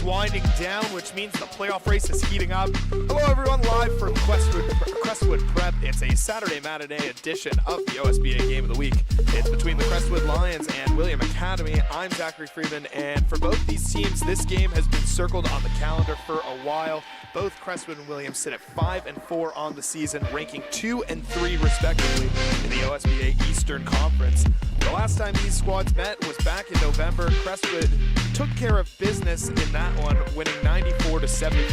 Winding down, which means the playoff race is heating up. Hello everyone, live from Crestwood Prep. It's a Saturday matinee edition of the OSBA Game of the Week. It's between the Crestwood Lions and William Academy. I'm Zachary Freeman, and for both these teams, this game has been circled on the calendar for a while. Both Crestwood and William sit at 5-4 on the season, ranking 2 and 3 respectively in the OSBA Eastern Conference. The last time these squads met was back in November. Crestwood took care of business in that one, winning 94-75.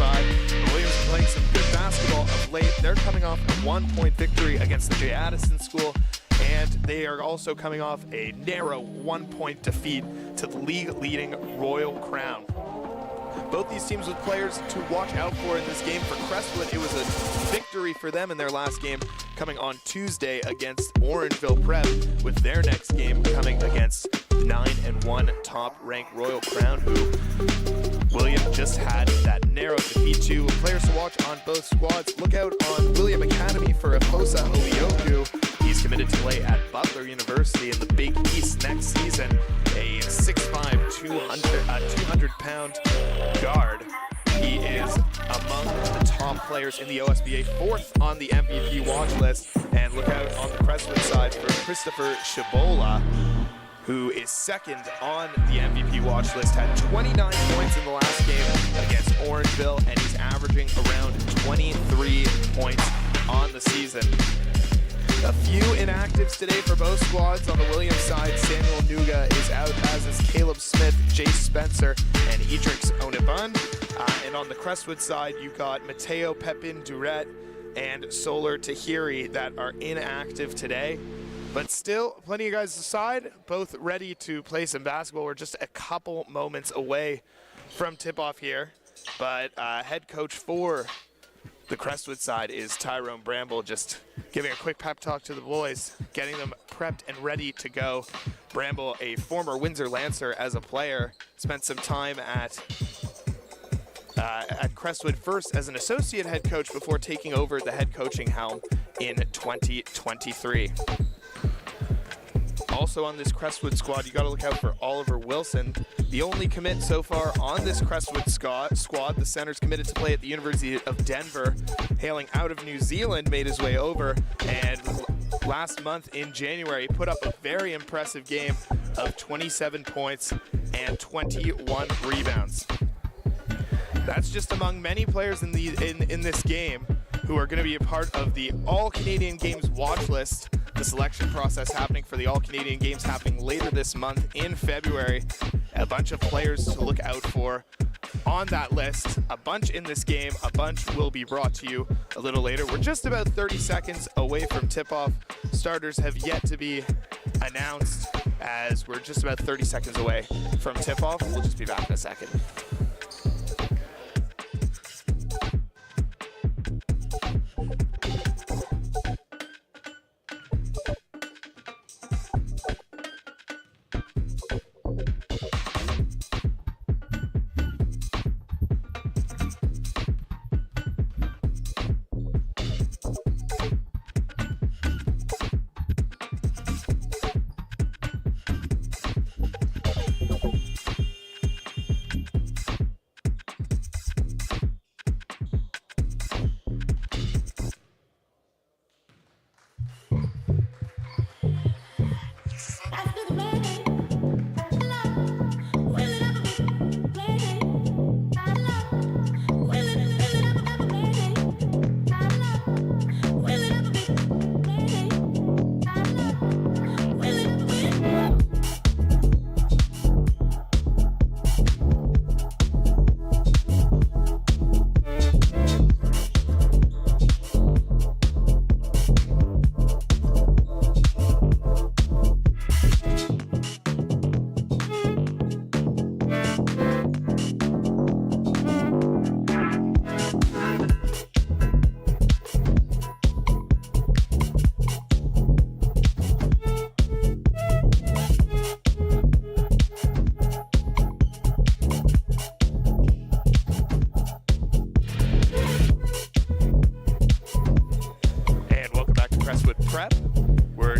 The Williams are playing some good basketball of late. They're coming off a 1-point victory against the J. Addison School, and they are also coming off a narrow 1-point defeat to the league-leading Royal Crown. Both these teams with players to watch out for in this game. For Crestwood, it was a victory for them in their last game, coming on Tuesday against Orangeville Prep, with their next game coming against 9-1 top-ranked Royal Crown, who William just had that narrow defeat to. Players to watch on both squads. Look out on William Academy for Afosa Olioku. He's committed to play at Butler University in the Big East next season. A 6'5", 200-pound guard. He is among the top top players in the OSBA, 4th on the MVP watch list. And look out on the Crestwood side for Christopher Shibola, who is 2nd on the MVP watch list, had 29 points in the last game against Orangeville, and he's averaging around 23 points on the season. A few inactives today for both squads. On the Williams side, Samuel Nuga is out, as is Caleb Smith, Jace Spencer, and Edrix Onibun. And on the Crestwood side, you've got Mateo Pepin Duret and Solar Tahiri that are inactive today. But still, plenty of guys aside, both ready to play some basketball. We're just a couple moments away from tip-off here. But head coach for the Crestwood side is Tyrone Bramble, just giving a quick pep talk to the boys, getting them prepped and ready to go. Bramble, a former Windsor Lancer as a player, spent some time at Crestwood first as an associate head coach before taking over the head coaching helm in 2023. Also on this Crestwood squad, you got to look out for Oliver Wilson, the only commit so far on this Crestwood squad. The center's committed to play at the University of Denver, hailing out of New Zealand, made his way over, and last month in January put up a very impressive game of 27 points and 21 rebounds. That's just among many players in this game who are going to be a part of the All-Canadian Games watch list. The selection process happening for the All-Canadian Games happening later this month in February. A bunch of players to look out for on that list. A bunch in this game, a bunch will be brought to you a little later. We're just about 30 seconds away from tip-off. Starters have yet to be announced, as we're just about 30 seconds away from tip-off. We'll just be back in a second.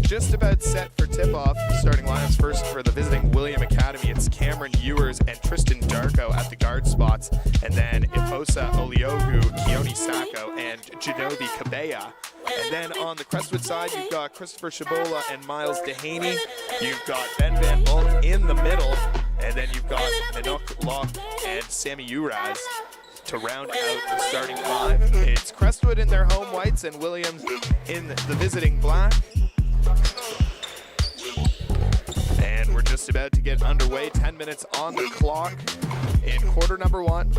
Just about set for tip-off. Starting lineups first for the visiting William Academy. It's Cameron Ewers and Tristan Darko at the guard spots. And then Ifosa Oliogu, Keone Sacco, and Genovi Cabella. And then on the Crestwood side, you've got Christopher Shibola and Miles Dehaney. You've got Ben Van Bolt in the middle. And then you've got Nanook Locke and Sammy Uraz to round out the starting five. It's Crestwood in their home whites and Williams in the visiting black. And we're just about to get underway. 10 minutes on the clock in quarter number one.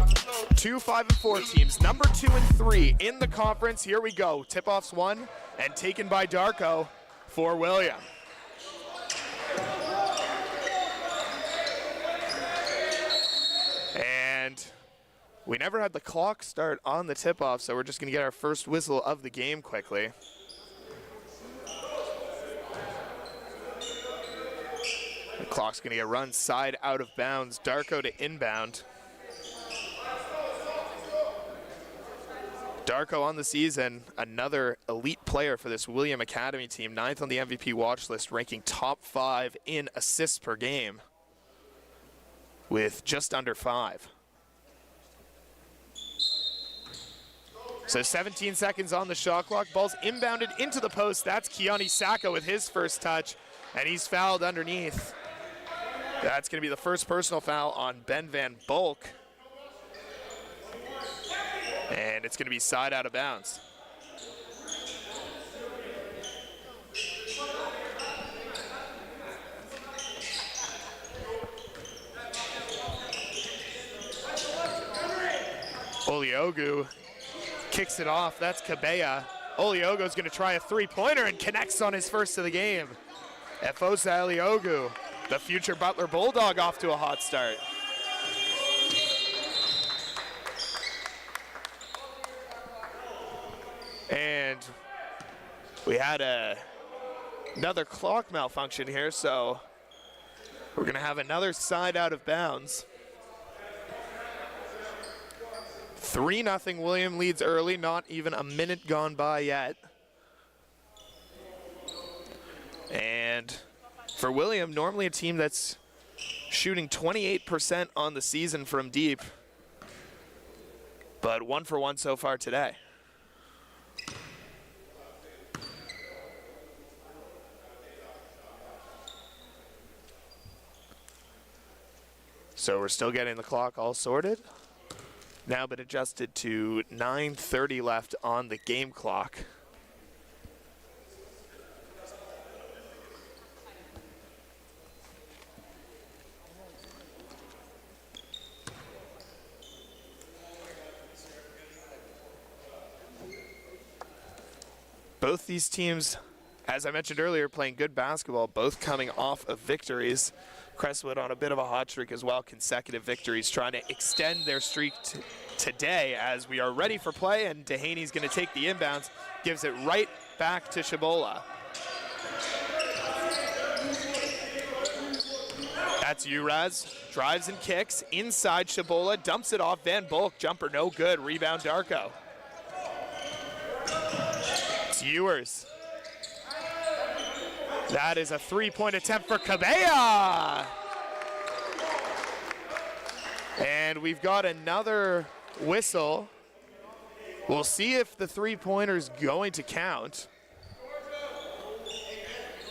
2 5 and 4 teams, number 2 and 3 in the conference. Here we go. Tip-offs won and taken by Darko for William. And we never had the clock start on the tip-off, so we're just going to get our first whistle of the game quickly. The clock's going to get run side out of bounds. Darko to inbound. Darko on the season, another elite player for this William Academy team, 9th on the MVP watch list, ranking top 5 in assists per game with just under 5. So 17 seconds on the shot clock. Ball's inbounded into the post. That's Keone Sacco with his first touch, and he's fouled underneath. That's going to be the first personal foul on Ben Van Bulk. And it's going to be side out of bounds. Oliogu kicks it off. That's Cabella. Oliogu's going to try a three-pointer and connects on his first of the game. Efosa Oliogu, the future Butler Bulldog, off to a hot start. And we had another clock malfunction here, so we're going to have another side out of bounds. 3-0 William leads early, not even a minute gone by yet. And for William, normally a team that's shooting 28% on the season from deep, but 1 for 1 so far today. So we're still getting the clock all sorted. Now been adjusted to 9:30 left on the game clock. Both these teams, as I mentioned earlier, playing good basketball, both coming off of victories. Crestwood on a bit of a hot streak as well, consecutive victories, trying to extend their streak today as we are ready for play, and Dehaney's going to take the inbounds, gives it right back to Shabola. That's Uraz, drives and kicks, inside Shabola, dumps it off, Van Bulk, jumper no good, rebound Darko. It's Ewers. That is a three-point attempt for Cabella. And we've got another whistle. We'll see if the three-pointer's going to count.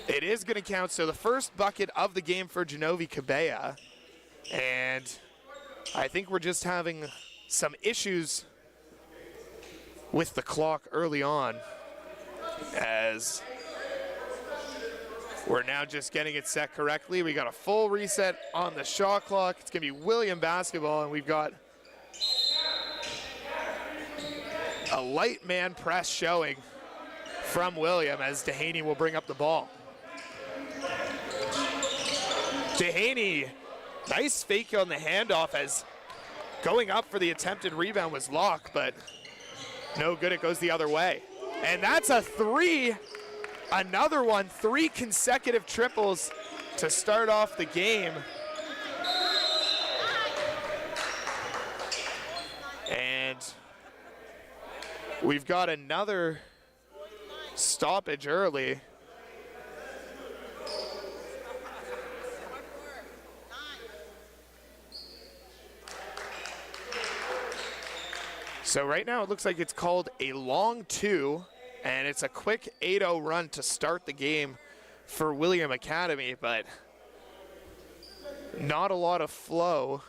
It is going to count, so the first bucket of the game for Genovi Cabella. And I think we're just having some issues with the clock early on, as we're now just getting it set correctly. We got a full reset on the shot clock. It's going to be William basketball, and we've got a light man press showing from William as Dehaney will bring up the ball. Dehaney, nice fake on the handoff as going up for the attempted rebound was Locke, but no good, it goes the other way. And that's a three. Another one, 3 consecutive triples to start off the game. And we've got another stoppage early. So right now it looks like it's called a long 2. And it's a quick 8-0 run to start the game for William Academy, but not a lot of flow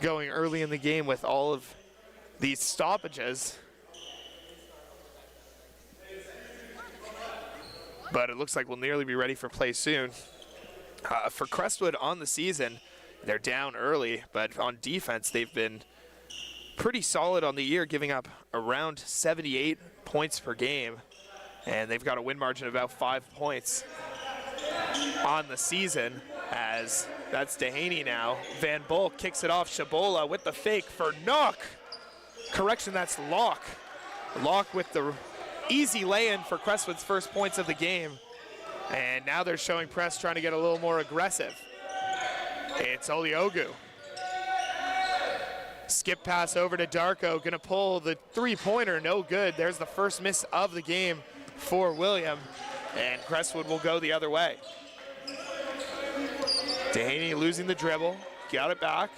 going early in the game with all of these stoppages. But it looks like we'll nearly be ready for play soon. For Crestwood on the season, they're down early, but on defense, they've been pretty solid on the year, giving up around 78 points per game, and they've got a win margin of about 5 points on the season, as that's Dehaney now. Van Bulk kicks it off, Shabola with the fake for Nook. Correction, that's Locke. Locke with the easy lay-in for Crestwood's first points of the game, and now they're showing press, trying to get a little more aggressive. It's Oliogu. Skip pass over to Darko, gonna pull the three-pointer, no good. There's the first miss of the game for William, and Crestwood will go the other way. Dehaney losing the dribble, got it back.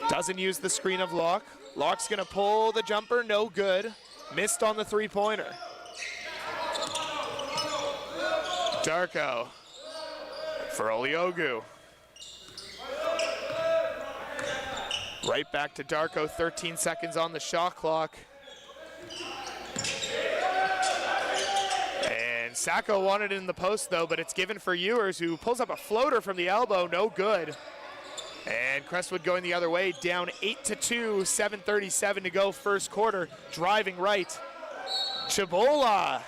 Doesn't use the screen of Locke. Locke's gonna pull the jumper, no good. Missed on the three-pointer. Darko for Oliogu. Right back to Darko, 13 seconds on the shot clock. And Sacco wanted it in the post though, but it's given for Ewers, who pulls up a floater from the elbow, no good. And Crestwood going the other way, down 8-2, 7:37 to go, first quarter, driving right. Chabola,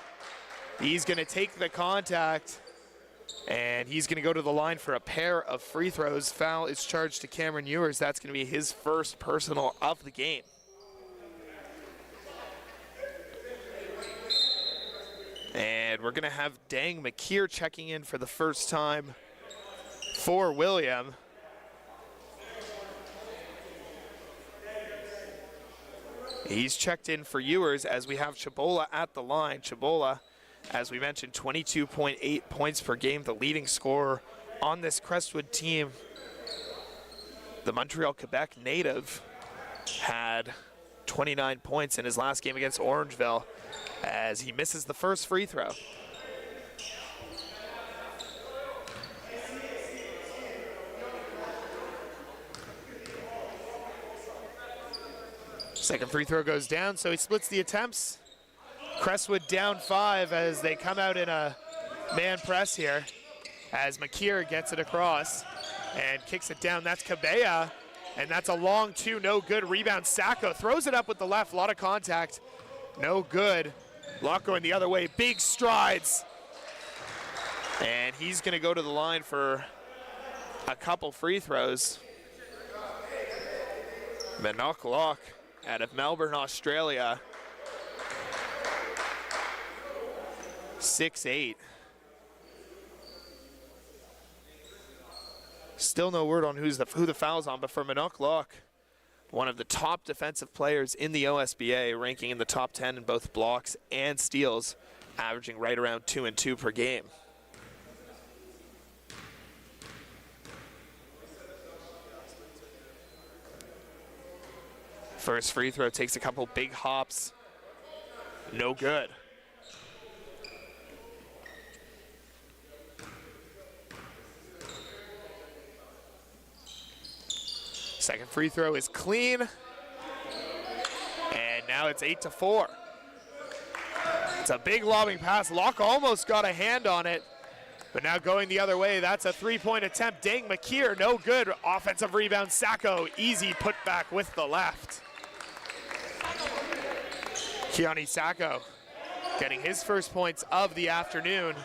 he's gonna take the contact, and he's gonna go to the line for a pair of free throws. Foul is charged to Cameron Ewers. That's gonna be his first personal of the game. And we're gonna have Dang McKeer checking in for the first time for William. He's checked in for Ewers as we have Chabola at the line. Chabola, as we mentioned, 22.8 points per game, the leading scorer on this Crestwood team. The Montreal, Quebec native had 29 points in his last game against Orangeville as he misses the first free throw. Second free throw goes down, so he splits the attempts. Crestwood down 5 as they come out in a man press here, as McKeer gets it across and kicks it down. That's Cabella, and that's a long two, no good. Rebound, Sacco throws it up with the left, a lot of contact, no good. Locke going the other way, big strides. And he's gonna go to the line for a couple free throws. Manock Locke out of Melbourne, Australia. 6'8". Still no word on who the foul's on, but for Manock Locke, one of the top defensive players in the OSBA, ranking in the top 10 in both blocks and steals, averaging right around 2 and 2 per game. First free throw takes a couple big hops. No good. Second free throw is clean. And now it's 8-4. It's a big lobbing pass. Locke almost got a hand on it, but now going the other way, that's a three-point attempt. Dang McKeer, no good. Offensive rebound, Sacco, easy putback with the left. Keone Sacco getting his first points of the afternoon.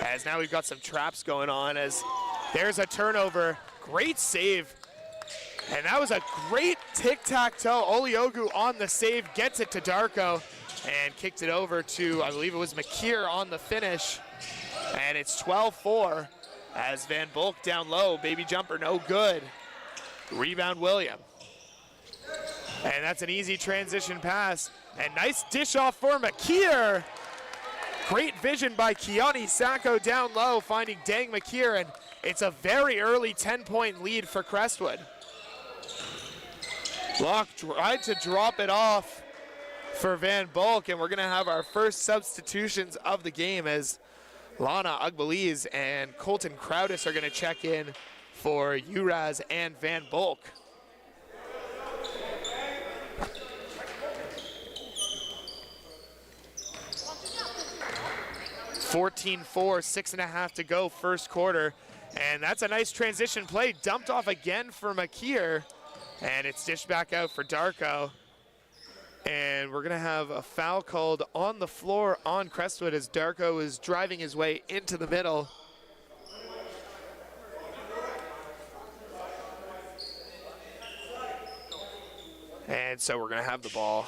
As now we've got some traps going on as there's a turnover. Great save. And that was a great tic-tac-toe. Oliogu on the save, gets it to Darko and kicked it over to, I believe it was McKeer on the finish. And it's 12-4 as Van Bulk down low. Baby jumper, no good. Rebound, William. And that's an easy transition pass. And nice dish off for McKeer. Great vision by Keone Sacco down low, finding Dang McKeer, and it's a very early 10-point lead for Crestwood. Locke tried to drop it off for Van Bulk, and we're gonna have our first substitutions of the game as Lana Ugbaliz and Colton Crowdis are gonna check in for Uraz and Van Bulk. 14-4, 6.5 to go, first quarter. And that's a nice transition play, dumped off again for McKeer. And it's dished back out for Darko. And we're gonna have a foul called on the floor on Crestwood as Darko is driving his way into the middle. And so we're gonna have the ball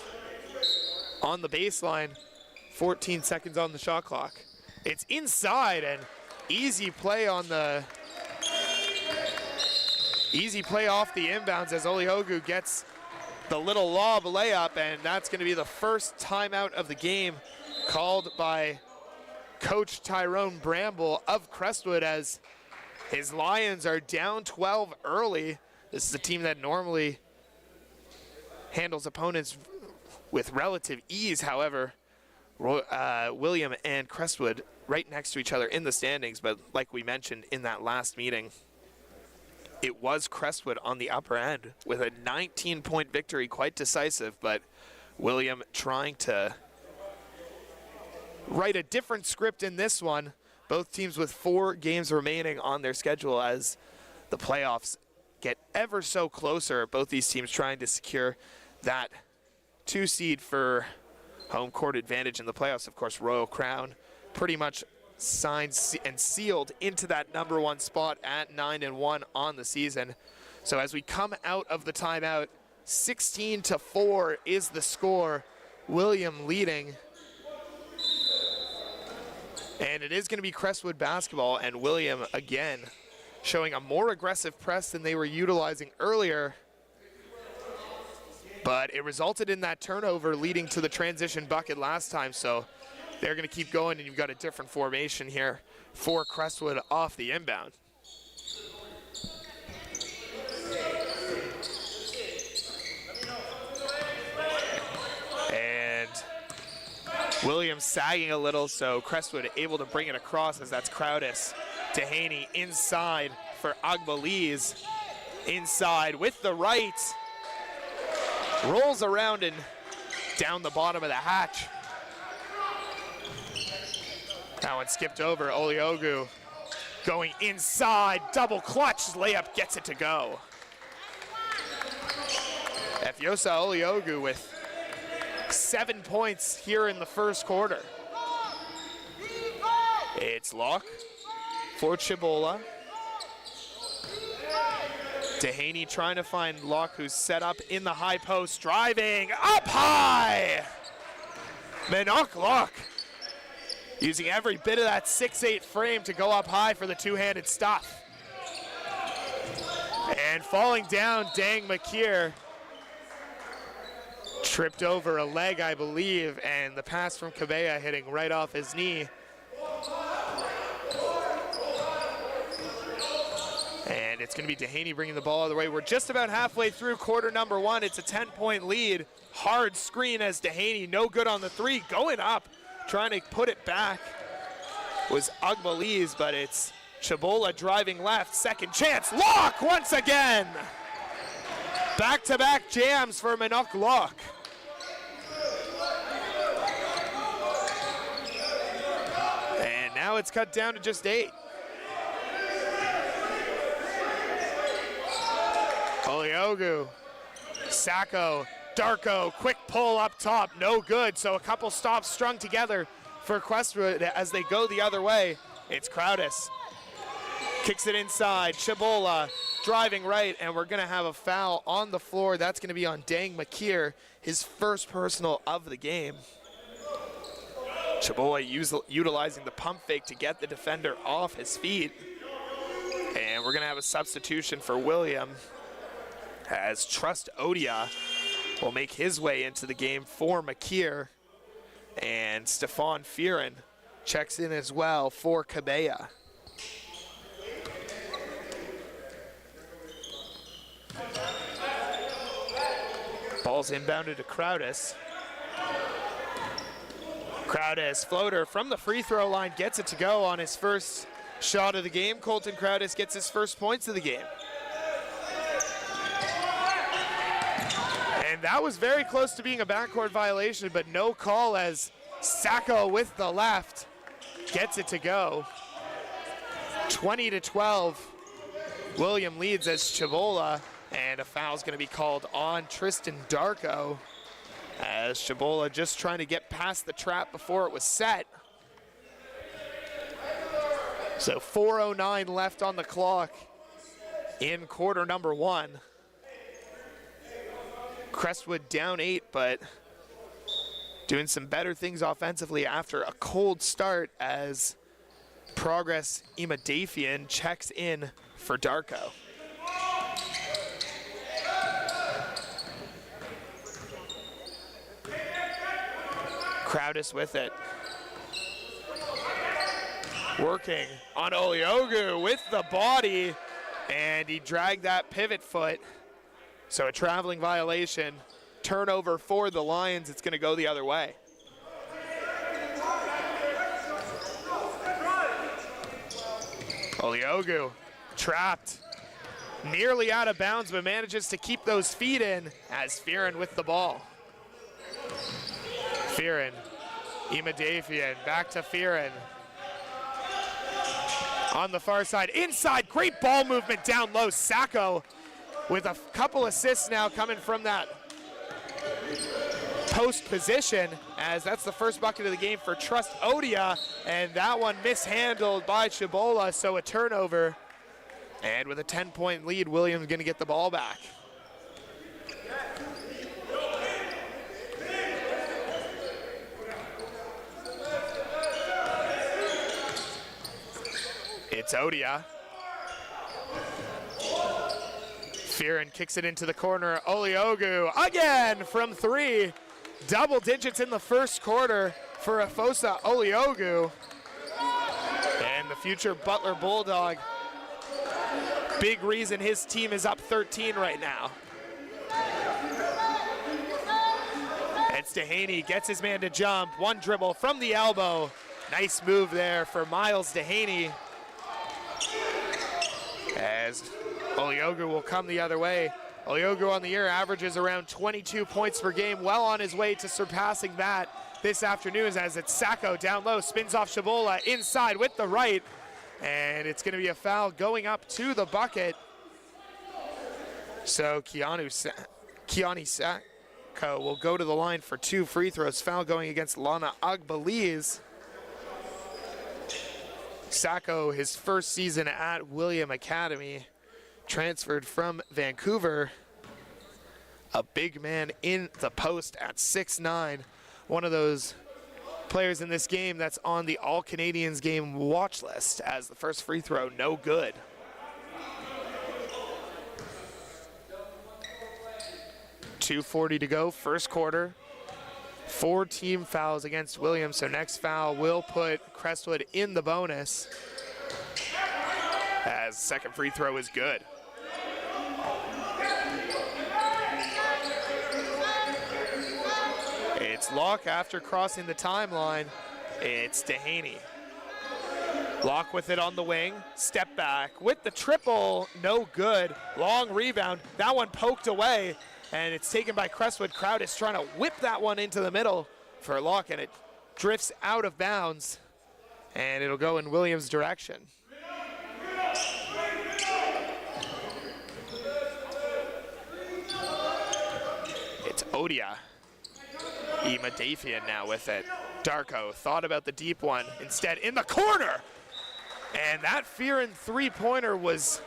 on the baseline, 14 seconds on the shot clock. It's inside, and easy play on the, easy play off the inbounds as Oliogu gets the little lob layup, and that's gonna be the first timeout of the game called by Coach Tyrone Bramble of Crestwood as his Lions are down 12 early. This is a team that normally handles opponents with relative ease. However, William and Crestwood right next to each other in the standings, but like we mentioned in that last meeting, it was Crestwood on the upper end with a 19-point victory, quite decisive, but William trying to write a different script in this one. Both teams with 4 games remaining on their schedule as the playoffs get ever so closer. Both these teams trying to secure that 2 seed for home court advantage in the playoffs. Of course, Royal Crown pretty much signed and sealed into that #1 spot at 9-1 on the season. So as we come out of the timeout, 16-4 is the score. William leading. And it is going to be Crestwood basketball, and William again showing a more aggressive press than they were utilizing earlier. But it resulted in that turnover leading to the transition bucket last time, so they're going to keep going, and you've got a different formation here for Crestwood off the inbound. And Williams sagging a little, so Crestwood able to bring it across as that's Crowdis. Dehaney inside for Agbaliz. Inside with the right. Rolls around and down the bottom of the hatch. That one skipped over. Oliogu going inside. Double clutch. Layup gets it to go. Efiosa Oliogu with 7 points here in the first quarter. It's Locke for Chibola. Dehaney trying to find Locke, who's set up in the high post, driving up high. Minoc Locke using every bit of that 6'8" frame to go up high for the two-handed stuff. And falling down, Dang Makir tripped over a leg, I believe, and the pass from Cabella hitting right off his knee. And it's going to be Dehaney bringing the ball all the way. We're just about halfway through quarter #1. It's a 10-point lead. Hard screen as Dehaney, no good on the 3, going up, trying to put it back was Agbaliz, but it's Chibola driving left. Second chance, Locke once again. Back-to-back jams for Minoc Locke. And now it's cut down to just 8. Oliogu, Sacco, Darko, quick pull up top, no good. So a couple stops strung together for Crestwood as they go the other way. It's Crowdis. Kicks it inside, Chibola driving right, and we're gonna have a foul on the floor. That's gonna be on Dang Makir, his first personal of the game. Chibola utilizing the pump fake to get the defender off his feet. And we're gonna have a substitution for William, as Trust Odia will make his way into the game for Makir. And Stefan Fearon checks in as well for Cabella. Ball's inbounded to Crowdis. Crowdis, floater from the free throw line, gets it to go on his first shot of the game. Colton Crowdis gets his first points of the game. And that was very close to being a backcourt violation, but no call as Sacco with the left gets it to go. 20-12. William leads as Chibola, and a foul's going to be called on Tristan Darko as Chibola just trying to get past the trap before it was set. So 4:09 left on the clock in quarter #1. Crestwood down 8, but doing some better things offensively after a cold start as Progress Imadafian checks in for Darko. Crowdis with it. Working on Oliogu with the body. And he dragged that pivot foot. So a traveling violation. Turnover for the Lions. It's going to go the other way. Oliogu trapped. Nearly out of bounds, but manages to keep those feet in as Fearon with the ball. Fearon, Imadafian, back to Fearon. On the far side, inside, great ball movement down low. Sacco with a couple assists now coming from that post position, as that's the first bucket of the game for Trust Odia, and that one mishandled by Chibola, so a turnover. And with a 10-point lead, Williams gonna get the ball back. It's Odia. Fearon kicks it into the corner. Oliogu again from three. Double digits in the first quarter for Afosa Oliogu. And the future Butler Bulldog. Big reason his team is up 13 right now. It's Dehaney, gets his man to jump. One dribble from the elbow. Nice move there for Miles Dehaney. As Oliogu will come the other way. Oliogu on the year averages around 22 points per game, well on his way to surpassing that this afternoon, as it's Sacco down low, spins off Chibola inside with the right, and it's gonna be a foul going up to the bucket. So Keani Sacco will go to the line for 2 free throws. Foul going against Lana Agbaliz. Sacco, his first season at William Academy, transferred from Vancouver. A big man in the post at 6'9". One of those players in this game that's on the All-Canadians game watch list, as the first free throw, no good. .240 to go, first quarter. 4 team fouls against Williams, so next foul will put Crestwood in the bonus, as second free throw is good. It's Locke after crossing the timeline. It's Dehaney. Locke with it on the wing, step back with the triple, no good. Long rebound, that one poked away, and it's taken by Crestwood. Crowd is trying to whip that one into the middle for Locke, and it drifts out of bounds, and it'll go in Williams' direction. It's Odia. Imadafian now with it. Darko thought about the deep one, instead in the corner! And that Fearon three-pointer was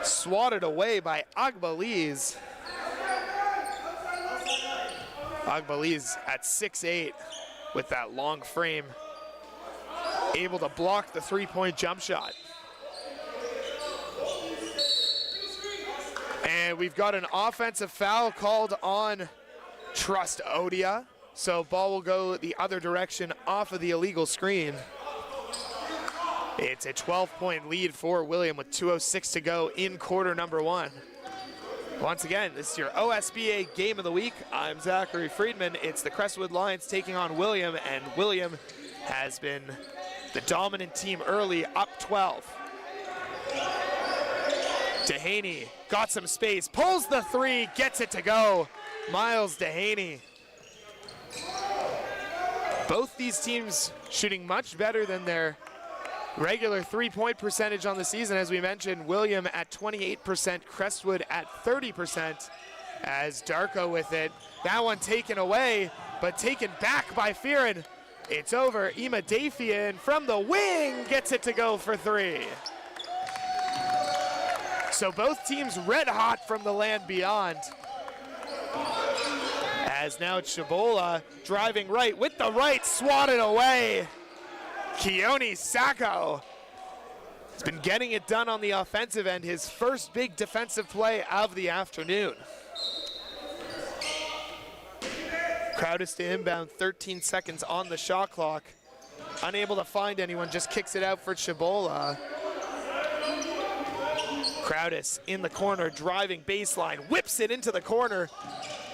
swatted away by Agbaliz. Agbaliz at 6'8" with that long frame, able to block the three-point jump shot. And we've got an offensive foul called on Trust Odia. So ball will go the other direction off of the illegal screen. It's a 12-point lead for William with 2:06 to go in quarter number 1. Once again, this is your OSBA Game of the Week. I'm Zachary Friedman. It's the Crestwood Lions taking on William, and William has been the dominant team early, up 12. Dehaney got some space, pulls the three, gets it to go. Miles Dehaney. Both these teams shooting much better than their regular three-point percentage on the season. As we mentioned, William at 28%, Crestwood at 30%, as Darko with it. That one taken away, but taken back by Fearon. It's over. Imadafian from the wing gets it to go for 3. So both teams red hot from the land beyond. As now Chibola driving right with the right, swatted away. Keoni Sacco has been getting it done on the offensive end, his first big defensive play of the afternoon. Crowd is to inbound, 13 seconds on the shot clock. Unable to find anyone, just kicks it out for Chibola. Crowdis in the corner, driving baseline, whips it into the corner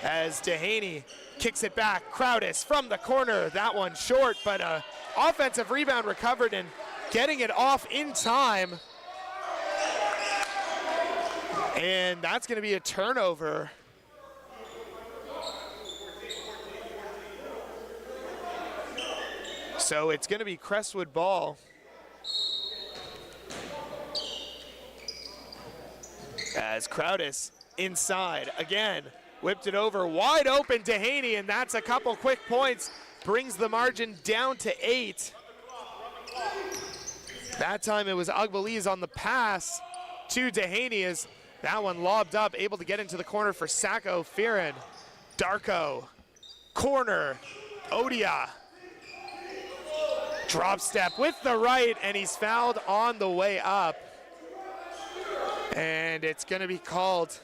as Dehaney kicks it back. Crowdis from the corner, that one short, but offensive rebound recovered and getting it off in time. And that's going to be a turnover. So it's going to be Crestwood ball. As Crowdis inside again, whipped it over, wide open Dehaney, and that's a couple quick points, brings the margin down to 8. That time it was Agbaliz on the pass to Dehaney as that one lobbed up, able to get into the corner for Sacco Fearon. Darko, corner, Odia. Drop step with the right, and he's fouled on the way up. And it's gonna be called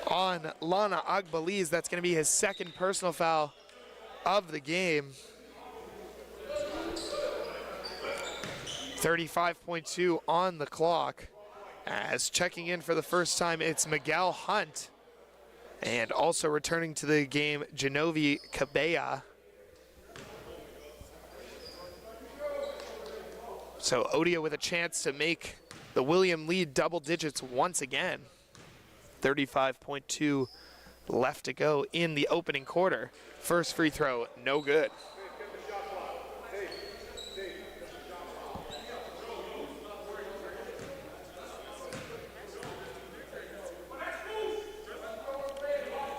on Lana Agbaliz. That's gonna be his second personal foul of the game. 35.2 on the clock. As checking in for the first time, it's Miguel Hunt. And also returning to the game, Genovi Cabella. So Odia with a chance to make the William lead double digits once again. 35.2 left to go in the opening quarter. First free throw, no good.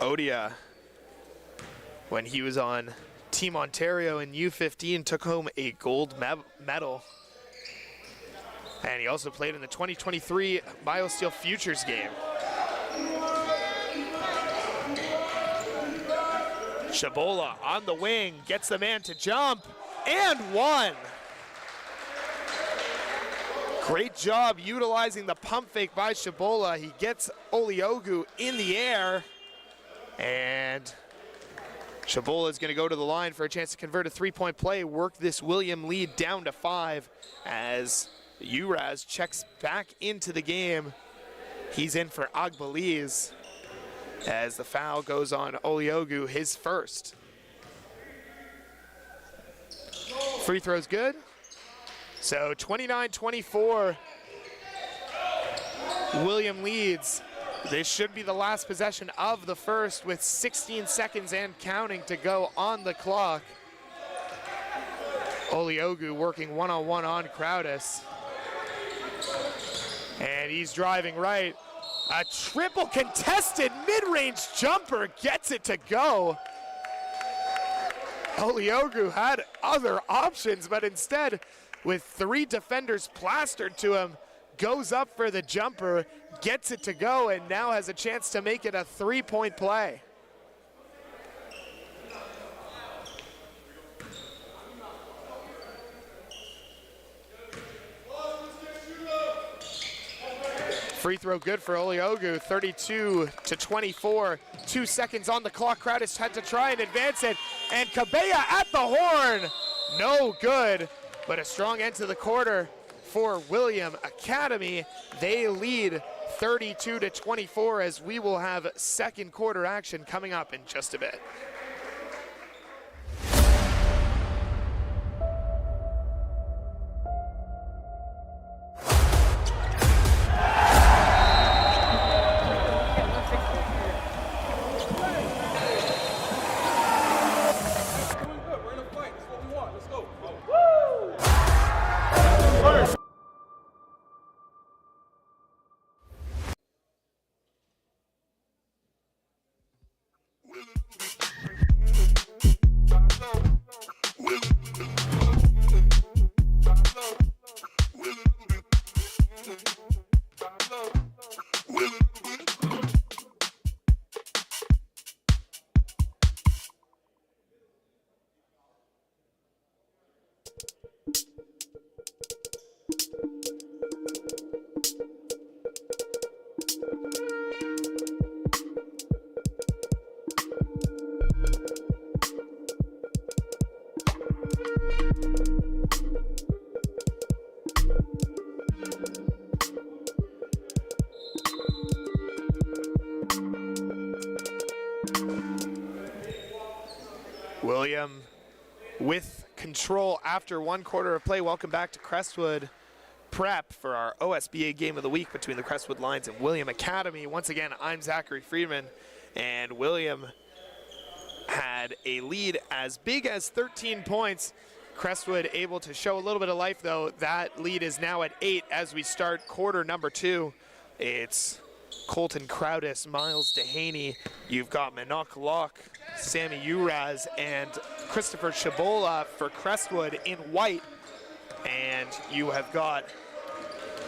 Odia, when he was on Team Ontario in U15, took home a gold medal. And he also played in the 2023 BioSteel Futures game. Shabola on the wing, gets the man to jump, and one. Great job utilizing the pump fake by Shabola. He gets Oliogu in the air, and Shabola is gonna go to the line for a chance to convert a three-point play, work this William lead down to 5 as Uraz checks back into the game. He's in for Agbaliz as the foul goes on Oliogu, his first. Free throw's good. So 29-24, William leads. This should be the last possession of the first with 16 seconds and counting to go on the clock. Oliogu working one-on-one on Crowdis. And he's driving right. A triple contested mid-range jumper gets it to go. Oliogu had other options, but instead, with 3 defenders plastered to him, goes up for the jumper, gets it to go, and now has a chance to make it a 3-point play. Free throw good for Oliogu, 32-24. 2 seconds on the clock. Crowdis had to try and advance it, and Cabella at the horn. No good, but a strong end to the quarter for William Academy. They lead 32-24 as we will have second quarter action coming up in just a bit. William with control after 1 quarter of play. Welcome back to Crestwood Prep for our OSBA game of the week between the Crestwood Lions and William Academy. Once again, I'm Zachary Friedman, and William had a lead as big as 13 points. Crestwood able to show a little bit of life, though. That lead is now at 8 as we start quarter number 2. It's Colton Crowdis, Miles Dehaney. You've got Manok Locke, Sammy Uraz, and Christopher Chabola for Crestwood in white. And you have got,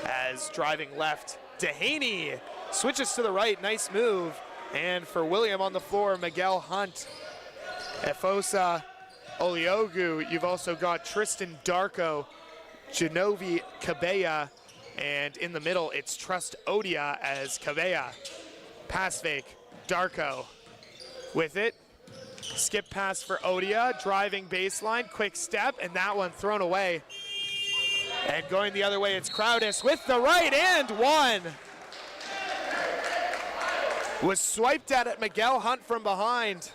as driving left, Dehaney switches to the right, nice move. And for William on the floor, Miguel Hunt, Efosa Oliogu. You've also got Tristan Darko, Genovi Cabella, and in the middle, it's Trust Odia as Cabella. Pass fake, Darko with it. Skip pass for Odia, driving baseline, quick step, and that one thrown away. And going the other way, it's Crowdis with the right and one. Was swiped at Miguel Hunt from behind,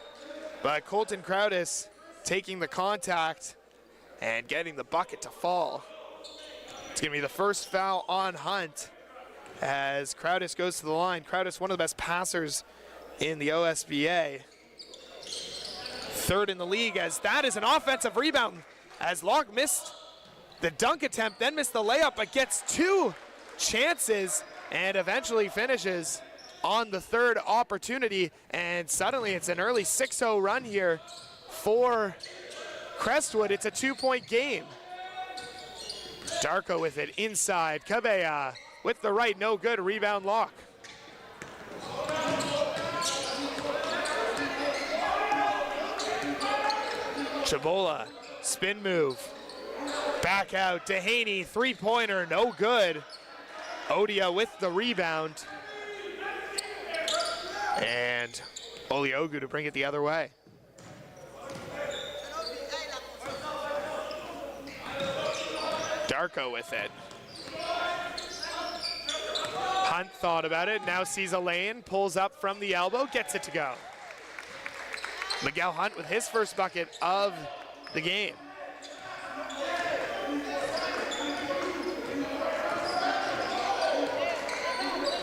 but Colton Crowdis taking the contact and getting the bucket to fall. It's gonna be the first foul on Hunt as Crowdis goes to the line. Crowdis, one of the best passers in the OSBA. Third in the league, as that is an offensive rebound, as Locke missed the dunk attempt, then missed the layup, but gets 2 chances and eventually finishes on the third opportunity. And suddenly it's an early 6-0 run here for Crestwood. It's a 2-point game. Darko with it inside. Cabella with the right, no good. Rebound Locke. Chabola, spin move. Back out. Dehaney, 3-pointer, no good. Odia with the rebound. And Oliogu to bring it the other way. Darko with it. Hunt thought about it, now sees a lane, pulls up from the elbow, gets it to go. Miguel Hunt with his first bucket of the game.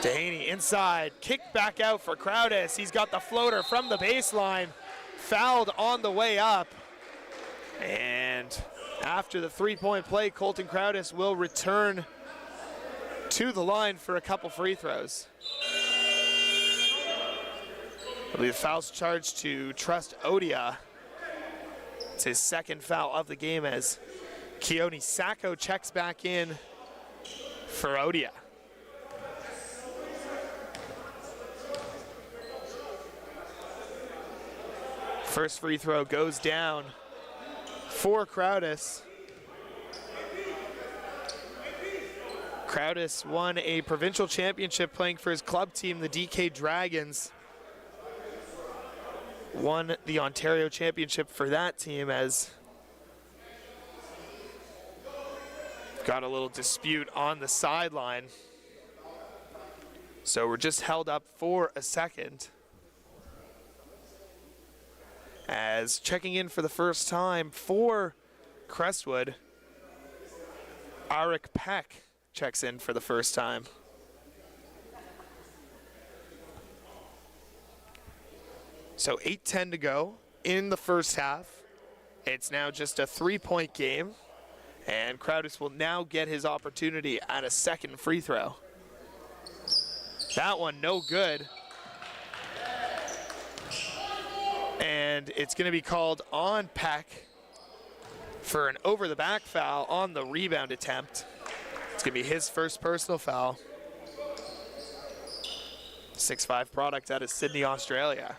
Dehaney inside, kick back out for Crowdis. He's got the floater from the baseline, fouled on the way up. And after the 3-point play, Colton Crowdis will return to the line for a couple free throws. I believe the foul's charged to Trust Odia. It's his second foul of the game as Keone Sacco checks back in for Odia. First free throw goes down for Crowdis. Crowdis won a provincial championship playing for his club team, the DK Dragons. Won the Ontario Championship for that team, as got a little dispute on the sideline. So we're just held up for a second. As checking in for the first time for Crestwood, Arik Peck checks in for the first time. So 8:10 to go in the first half. It's now just a 3-point game, and Crowdis will now get his opportunity at a second free throw. That one no good. And it's going to be called on Peck for an over-the-back foul on the rebound attempt. It's going to be his first personal foul. 6'5" product out of Sydney, Australia.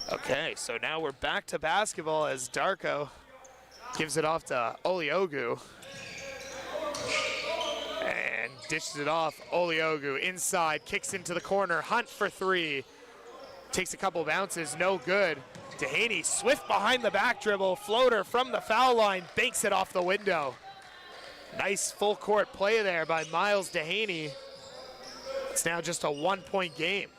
Okay, so now we're back to basketball as Darko gives it off to Oliogu. And dishes it off. Oliogu inside, kicks into the corner. Hunt for 3. Takes a couple bounces, no good. Dehaney, swift behind the back dribble, floater from the foul line, banks it off the window. Nice full court play there by Miles Dehaney. It's now just a 1-point game.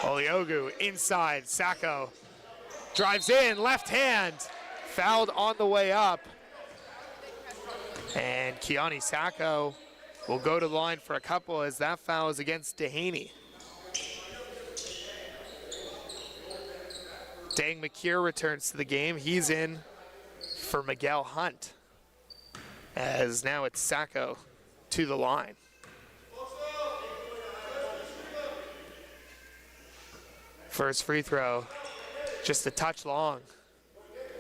Oliogu inside, Sacco drives in, left hand, fouled on the way up. And Keani Sacco will go to the line for a couple as that foul is against Dehaney. Dang McKeer returns to the game. He's in for Miguel Hunt, as now it's Sacco to the line. First free throw, just a touch long.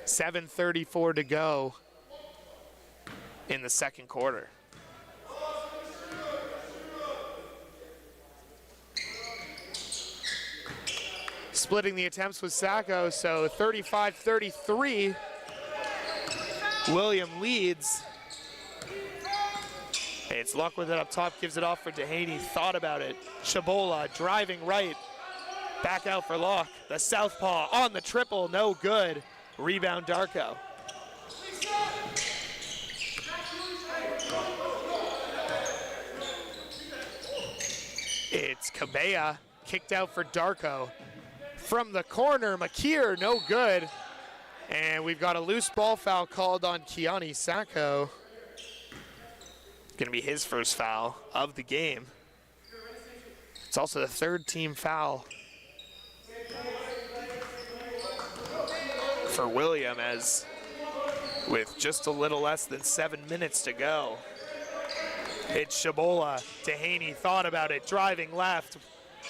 7:34 to go in the second quarter. Splitting the attempts with Sacco, so 35-33. William leads. It's Luck with it up top, gives it off for Dehaney, thought about it. Chabola driving right, back out for Luck. The southpaw on the triple, no good. Rebound Darko. It's Cabella, kicked out for Darko. From the corner, McKeer, no good. And we've got a loose ball foul called on Keani Sacco. Gonna be his first foul of the game. It's also the third team foul for William, as with just a little less than 7 minutes to go. It's Chabola. Dehaney thought about it, driving left,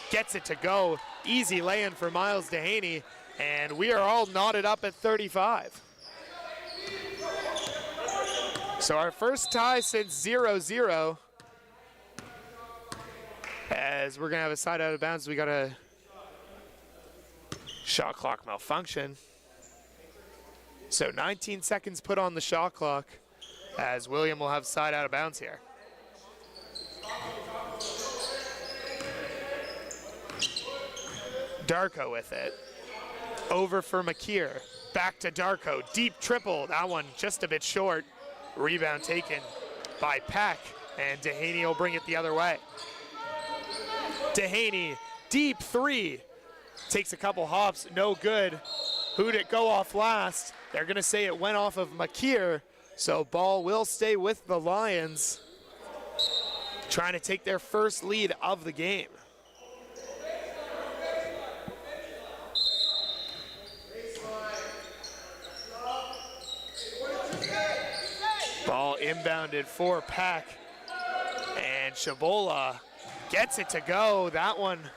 gets it to go. Easy lay-in for Miles Dehaney, and we are all knotted up at 35. So our first tie since 0-0. As we're gonna have a side out of bounds, we got a shot clock malfunction. So 19 seconds put on the shot clock, as William will have side out of bounds here. Darko with it. Over for McKeer. Back to Darko. Deep triple. That one just a bit short. Rebound taken by Peck, and Dehaney will bring it the other way. Dehaney, deep three. Takes a couple hops, no good. Who'd it go off last? They're gonna say it went off of McKeer, so ball will stay with the Lions, trying to take their first lead of the game. Ball inbounded for Peck, and Chabola gets it to go. That one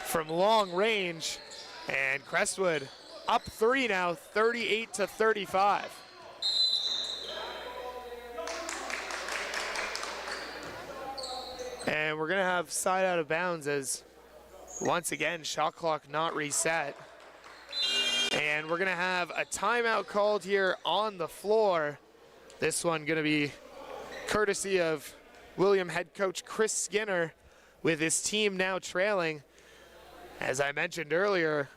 from long range, and Crestwood up 3 now, 38-35. And we're gonna have side out of bounds, as once again, shot clock not reset. And we're gonna have a timeout called here on the floor. This one gonna be courtesy of William head coach Chris Skinner, with his team now trailing. As I mentioned earlier,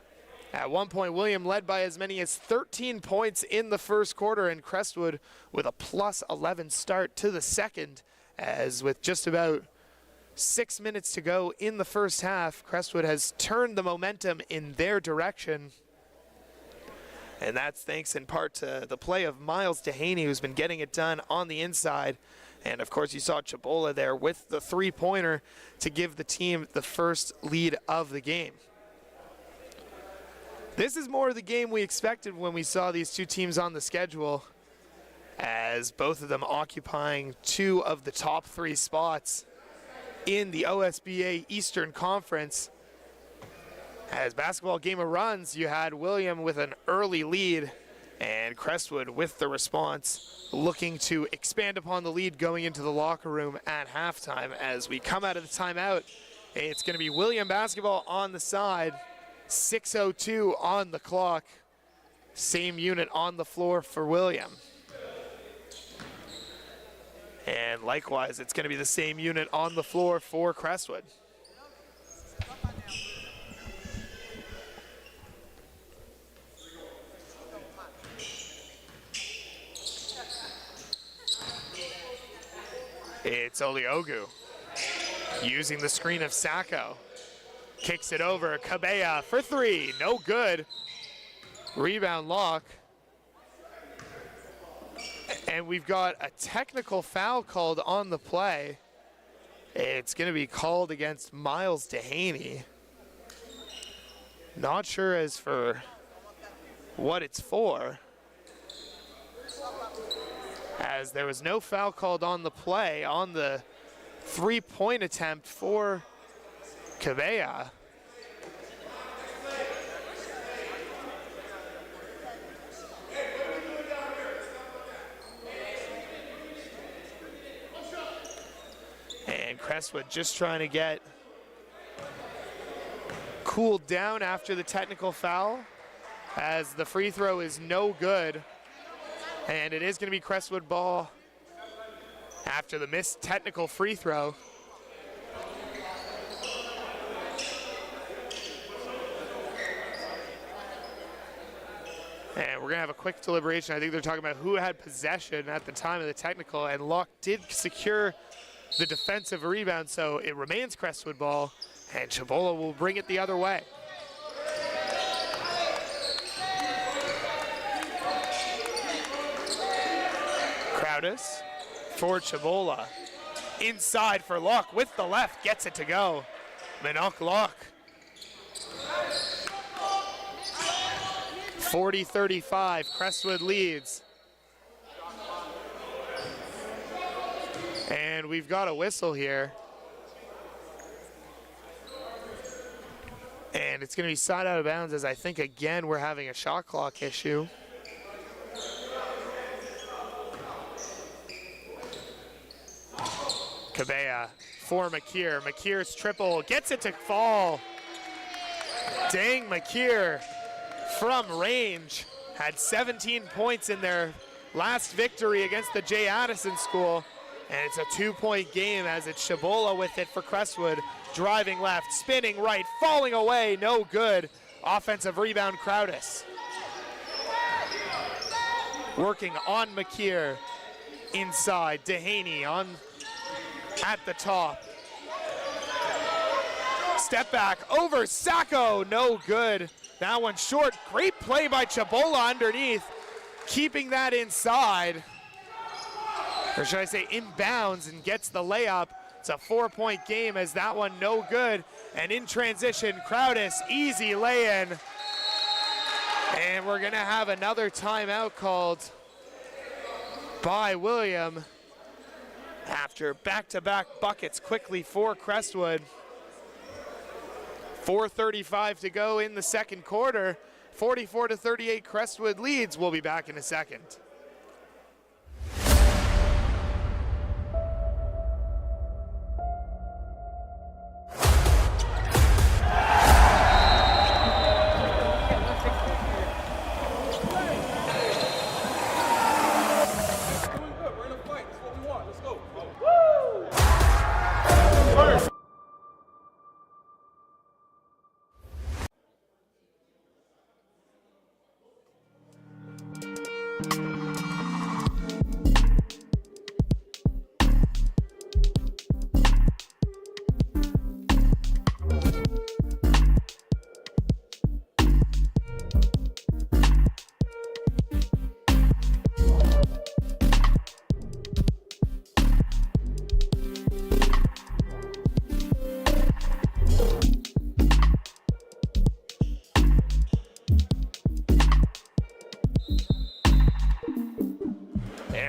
at one point William led by as many as 13 points in the first quarter, and Crestwood with a +11 start to the second, as with just about 6 minutes to go in the first half, Crestwood has turned the momentum in their direction. And that's thanks in part to the play of Miles Dehaney, who's been getting it done on the inside. And of course you saw Chabola there with the three-pointer to give the team the first lead of the game. This is more of the game we expected when we saw these two teams on the schedule, as both of them occupying 2 of the top 3 spots in the OSBA Eastern Conference. As basketball game of runs, you had William with an early lead, and Crestwood with the response, looking to expand upon the lead going into the locker room at halftime. As we come out of the timeout, it's going to be William basketball on the side, 6:02 on the clock, same unit on the floor for William. And likewise, it's going to be the same unit on the floor for Crestwood. It's Oliogu using the screen of Sacco. Kicks it over, Cabella for three, no good. Rebound Locke. And we've got a technical foul called on the play. It's going to be called against Miles Dehaney. Not sure as for what it's for, as there was no foul called on the play on the three-point attempt for Cabella. And Crestwood just trying to get cooled down after the technical foul, as the free throw is no good. And it is going to be Crestwood ball after the missed technical free throw. And we're going to have a quick deliberation. I think they're talking about who had possession at the time of the technical, and Locke did secure the defensive rebound, so it remains Crestwood ball, and Chabola will bring it the other way. Crowdis for Chabola. Inside for Locke with the left, gets it to go. Minok Locke. 40-35, Crestwood leads. And we've got a whistle here. And it's going to be side out of bounds, as I think, again, we're having a shot clock issue. Cabella for McKeer. McKeer's triple gets it to fall. Dang, McKeer from range had 17 points in their last victory against the J. Addison School. And it's a two-point game, as it's Chabola with it for Crestwood. Driving left, spinning right, falling away, no good. Offensive rebound, Crowdis. Working on McKeer. Inside, Dehaney on at the top. Step back over Sacco, no good. That one short, great play by Chabola underneath, keeping that inside. Or should I say inbounds, and gets the layup. It's a 4-point game, as that one no good. And in transition, Crowdis, easy lay-in. And we're gonna have another timeout called by William after back-to-back buckets quickly for Crestwood. 4:35 to go in the second quarter. 44-38, Crestwood leads. We'll be back in a second.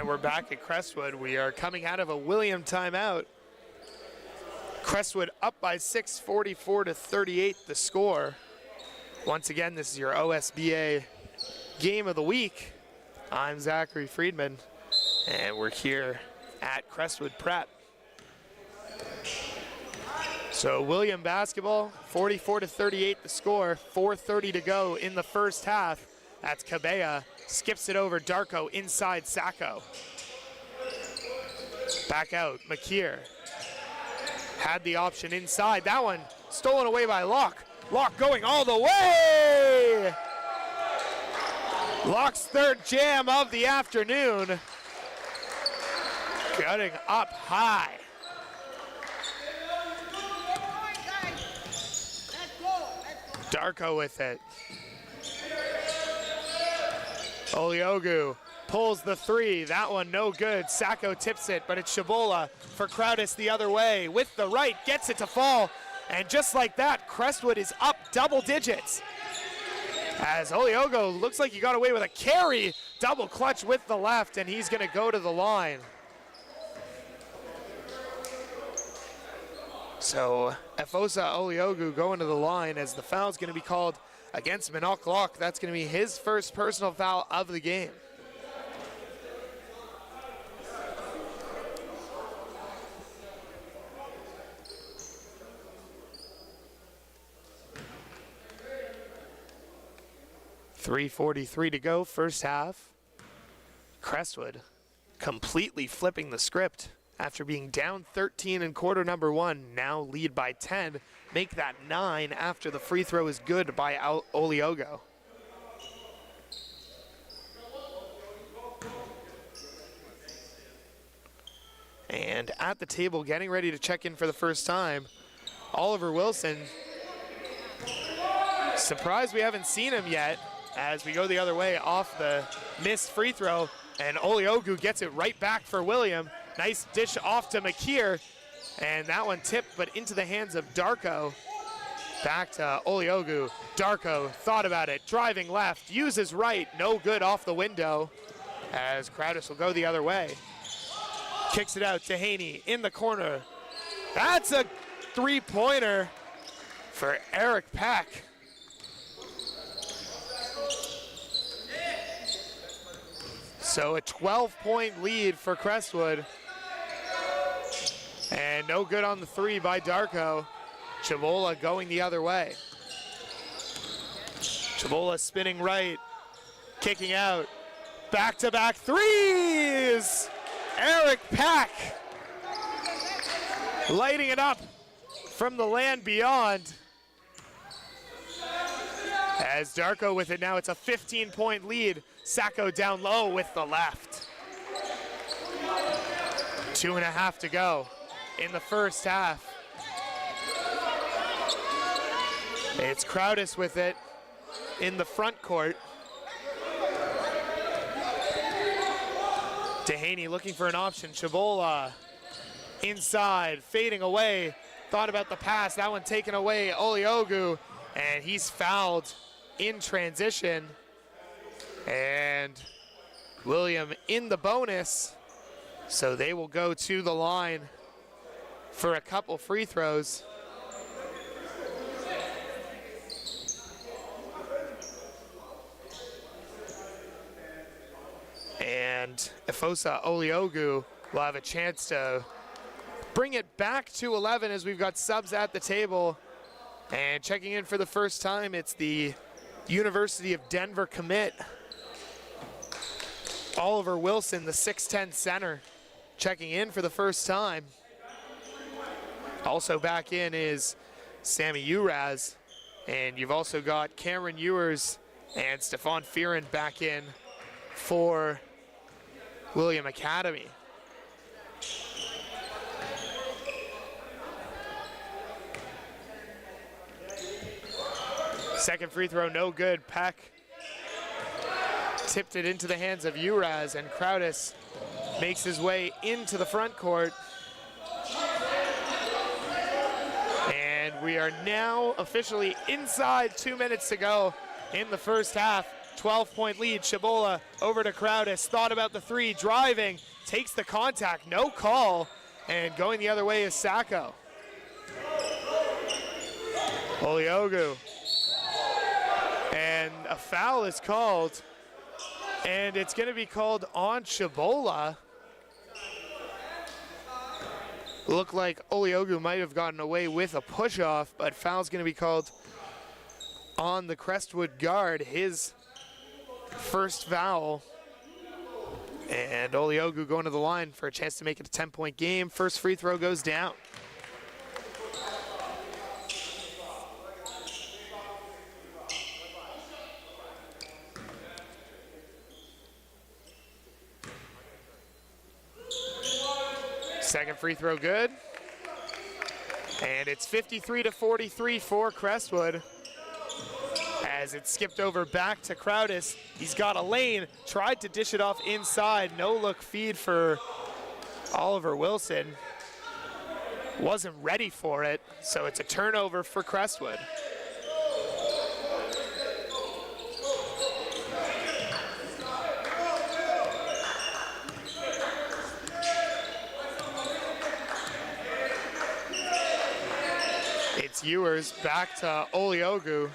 We're back at Crestwood. We are coming out of a William timeout. Crestwood up by 6, 44-38 the score. Once again, this is your OSBA game of the week. I'm Zachary Friedman, and we're here at Crestwood Prep. So William basketball, 44-38 the score, 4:30 to go in the first half. That's Cabella, skips it over Darko inside Sacco. Back out, McKeer. Had the option inside. That one stolen away by Locke. Locke going all the way! Locke's third jam of the afternoon. Cutting up high. Darko with it. Oliogu pulls the three. That one no good. Sacco tips it, but it's Shabola for Crowdis the other way. With the right, gets it to fall. And just like that, Crestwood is up double digits. As Oliogu looks like he got away with a carry. Double clutch with the left, and he's going to go to the line. So Efosa Oliogu going to the line as the foul's going to be called against Minok Locke. That's going to be his first personal foul of the game. .3:43 to go, first half. Crestwood completely flipping the script. After being down 13 in quarter number one, now lead by 10. Make that 9 after the free throw is good by Oliogu. And at the table, getting ready to check in for the first time, Oliver Wilson. Surprised we haven't seen him yet as we go the other way off the missed free throw. And Oliogu gets it right back for William. Nice dish off to McKeer, and that one tipped, but into the hands of Darko. Back to Oliogu. Darko thought about it, driving left, uses right, no good off the window, as Crowdis will go the other way. Kicks it out to Haney in the corner. That's a three-pointer for Eric Peck. So a 12-point lead for Crestwood. And no good on the three by Darko. Chabola going the other way. Chabola spinning right, kicking out. Back-to-back threes! Eric Pack lighting it up from the land beyond. As Darko with it now, it's a 15-point lead. Sacco down low with the left. 2.5 to go in the first half. It's Crowdis with it in the front court. Dehaney looking for an option. Chabola inside, fading away. Thought about the pass, that one taken away. Oliogu, and he's fouled in transition. And William in the bonus. So they will go to the line for a couple free throws. And Efosa Oliogu will have a chance to bring it back to 11 as we've got subs at the table. And checking in for the first time, it's the University of Denver commit, Oliver Wilson, the 6'10 center, checking in for the first time. Also back in is Sammy Uraz, and you've also got Cameron Ewers and Stefan Fearon back in for William Academy. Second free throw, no good. Peck tipped it into the hands of Uraz, and Crowdis makes his way into the front court. And we are now officially inside 2 minutes to go in the first half. 12-point lead. Chabola over to Crowdis. Thought about the three, driving, takes the contact, no call, and going the other way is Sacco. Oliogu. And a foul is called, and it's going to be called on Chabola. Looked like Oliogu might have gotten away with a push-off, but foul's going to be called on the Crestwood guard, his first foul And Oliogu going to the line for a chance to make it a 10-point game. First free throw goes down. Second free throw good. And it's 53-43 for Crestwood. As it skipped over back to Crowdis. He's got a lane, tried to dish it off inside. No look feed for Oliver Wilson. Wasn't ready for it, so it's a turnover for Crestwood. It's Ewers back to Oliogu.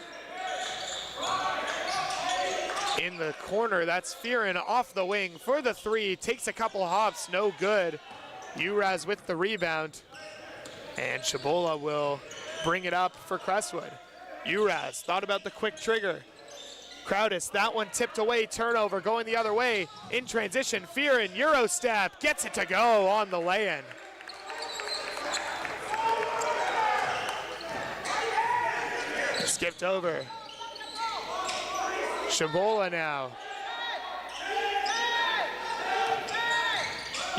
In the corner, that's Fearon off the wing for the three. Takes a couple hops, no good. Uraz with the rebound. And Chabola will bring it up for Crestwood. Uraz thought about the quick trigger. Crowdis, that one tipped away, turnover going the other way. In transition, Fearon, Euro step, gets it to go on the lay-in. Skipped over. Chabola now.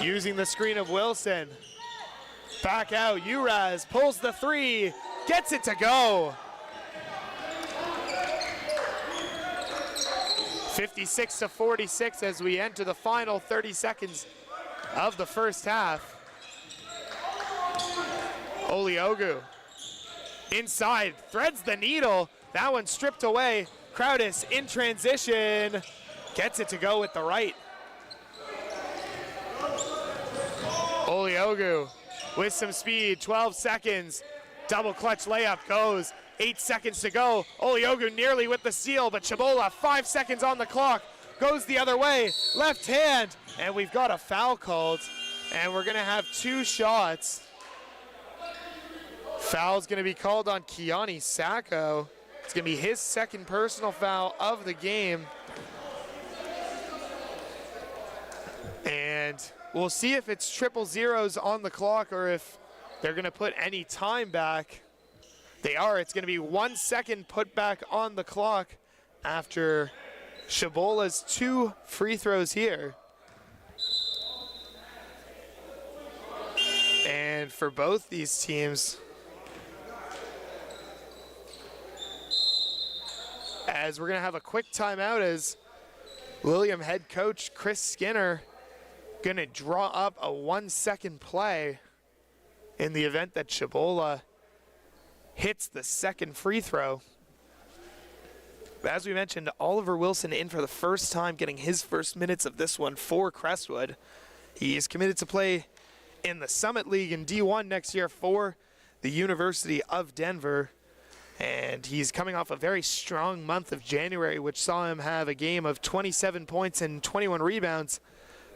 Using the screen of Wilson. Back out, Uraz pulls the three, gets it to go. 56-46 as we enter the final 30 seconds of the first half. Oliogu inside, threads the needle. That one stripped away. Crowdis in transition, gets it to go with the right. Oliogu with some speed, 12 seconds. Double clutch layup goes, 8 seconds to go. Oliogu nearly with the steal, but Chabola, 5 seconds on the clock, goes the other way, left hand, and we've got a foul called, and we're gonna have 2 shots. Foul's gonna be called on Kiani Sacco. It's gonna be his second personal foul of the game. And we'll see if it's triple zeros on the clock or if they're gonna put any time back. They are. It's gonna be 1 second put back on the clock after Chabola's 2 free throws here. And for both these teams, as we're gonna have a quick timeout as William head coach Chris Skinner gonna draw up a 1 second play in the event that Chabola hits the second free throw. As we mentioned, Oliver Wilson in for the first time, getting his first minutes of this one for Crestwood. He is committed to play in the Summit League in D1 next year for the University of Denver. And he's coming off a very strong month of January, which saw him have a game of 27 points and 21 rebounds,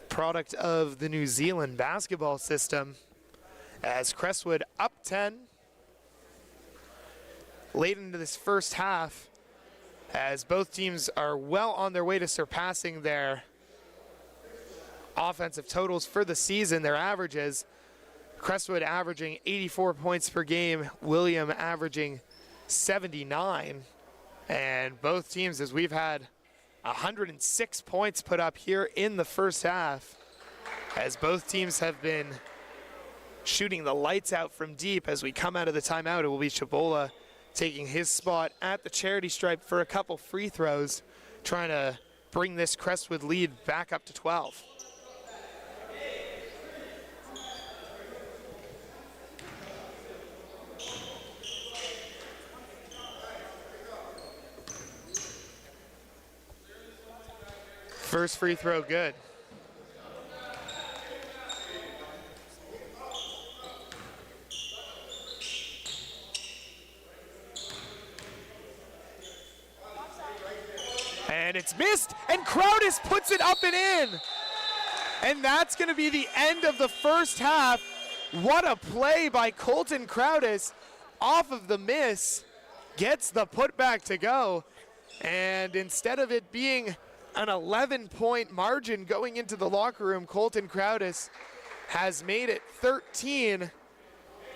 product of the New Zealand basketball system. As Crestwood up 10 late into this first half, as both teams are well on their way to surpassing their offensive totals for the season, their averages. Crestwood averaging 84 points per game, William averaging 79, and both teams, as we've had 106 points put up here in the first half, as both teams have been shooting the lights out from deep. As we come out of the timeout, it will be Chabola taking his spot at the charity stripe for a couple free throws, trying to bring this Crestwood lead back up to 12. First free throw good. And it's missed, and Crowdis puts it up and in. And that's gonna be the end of the first half. What a play by Colton Crowdis off of the miss, gets the putback to go. And instead of it being an 11-point margin going into the locker room. Colton Crowdis has made it 13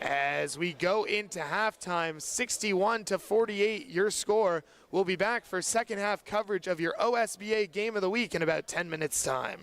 as we go into halftime. 61-48 your score. We'll be back for second half coverage of your OSBA game of the week in about 10 minutes time.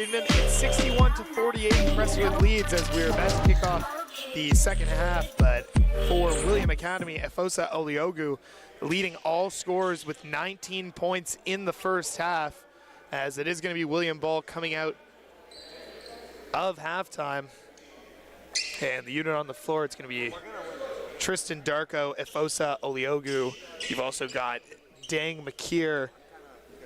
It's 61-48. Crestwood leads as we're about to kick off the second half, but for William Academy, Efosa Oliogu leading all scorers with 19 points in the first half, as it is going to be William Ball coming out of halftime. And the unit on the floor, it's going to be Tristan Darko, Efosa Oliogu. You've also got Dang McKeer,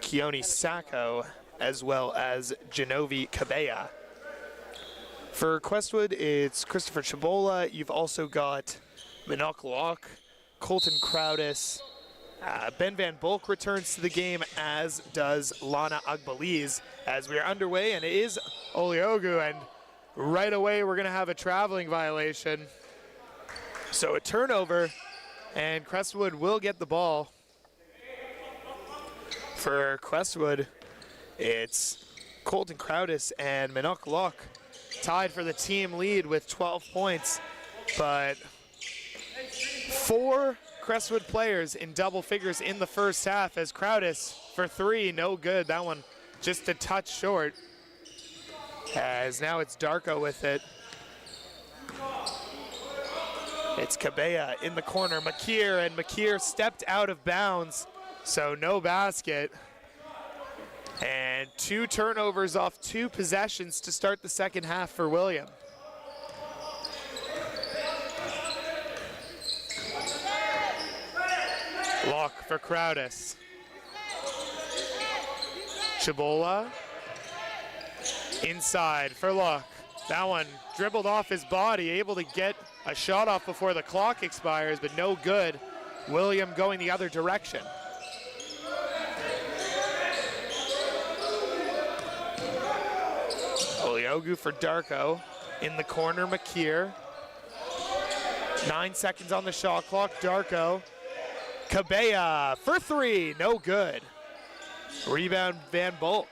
Keone Sacco, as well as Genovi Cabella. For Crestwood, it's Christopher Chabola. You've also got Minok Locke, Colton Crowdis. Ben Van Bulk returns to the game, as does Lana Agbaliz, as we are underway, and it is Oliogu, and right away we're going to have a traveling violation. So a turnover, and Crestwood will get the ball. For Crestwood, it's Colton Crowdis and Minok Locke tied for the team lead with 12 points, but 4 Crestwood players in double figures in the first half, as Crowdis for 3, no good. That one just a touch short, as now it's Darko with it. It's Cabella in the corner, McKeer, and McKeer stepped out of bounds, so no basket. And 2 turnovers off 2 possessions to start the second half for William. Locke for Crowdis. Chabola inside for Locke. That one dribbled off his body, able to get a shot off before the clock expires, but no good. William going the other direction. Oliogu for Darko. In the corner, McKeer. 9 seconds on the shot clock, Darko. Cabella for three, no good. Rebound, Van Bulk.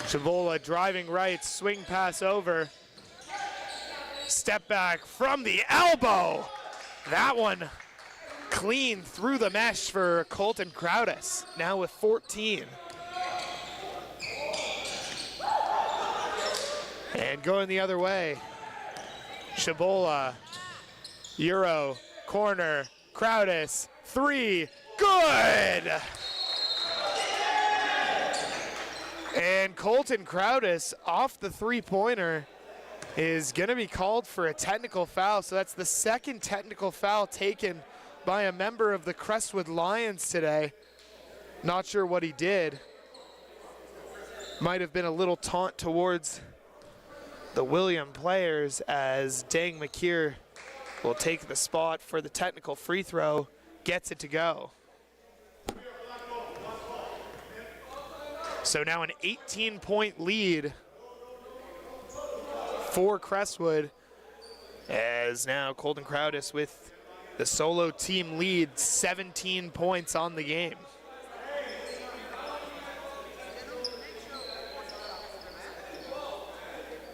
Chavola driving right, swing pass over. Step back from the elbow. That one clean through the mesh for Colton Crowdis, now with 14. And going the other way, Chavola, Euro, corner, Crowdis, three, good! And Colton Crowdis off the three-pointer is gonna be called for a technical foul. So that's the second technical foul taken by a member of the Crestwood Lions today. Not sure what he did. Might have been a little taunt towards the William players, as Dang McKeer will take the spot for the technical free throw, gets it to go. So now an 18-point lead for Crestwood, as now Colton Crowdis with the solo team lead, 17 points on the game.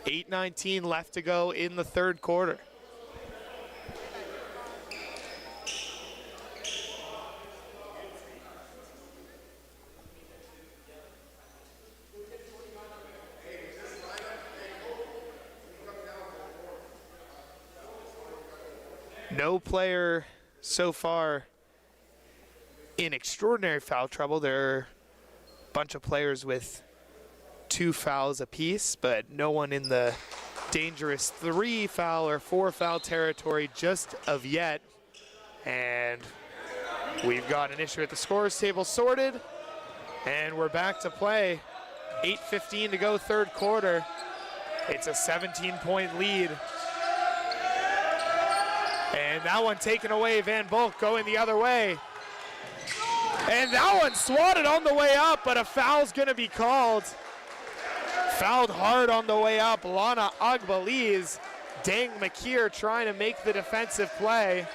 .8:19 left to go in the third quarter. No player so far in extraordinary foul trouble. There are a bunch of players with 2 fouls apiece, but no one in the dangerous 3 foul or 4 foul territory just of yet. And we've got an issue at the scorers table sorted, and we're back to play. 8:15 to go, third quarter. It's a 17-point lead. And that one taken away, Van Bulk going the other way. And that one swatted on the way up, but a foul's gonna be called. Fouled hard on the way up, Lana Agbaliz. Dang McKeer trying to make the defensive play.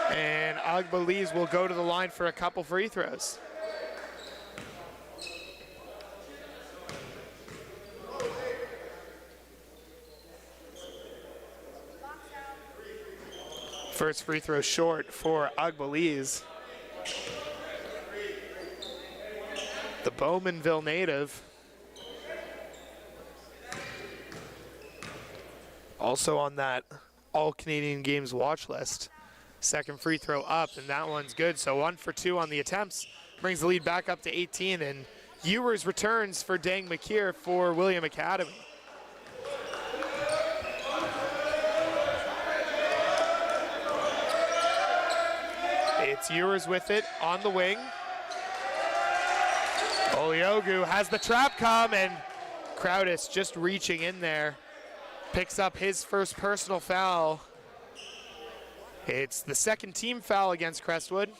And Agbaliz will go to the line for a couple free throws. First free throw short for Agbaliz. The Bowmanville native. Also on that All-Canadian Games watch list. Second free throw up, and that one's good. So 1 for 2 on the attempts. Brings the lead back up to 18, and Ewers returns for Dang McKeer for William Academy. It's Ewers with it on the wing. Oliogu has the trap come, and Crowdis just reaching in there. Picks up his first personal foul. It's the second team foul against Crestwood.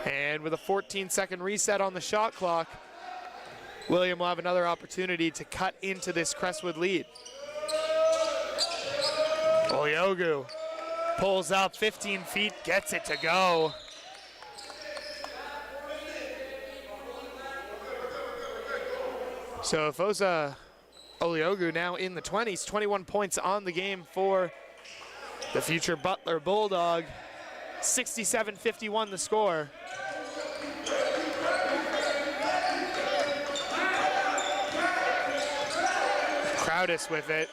And with a 14-second reset on the shot clock, William will have another opportunity to cut into this Crestwood lead. Oliogu pulls up 15 feet, gets it to go. So Fosa Oliogu now in the 20s, 21 points on the game for the future Butler Bulldog. 67-51 the score. Crowdis with it.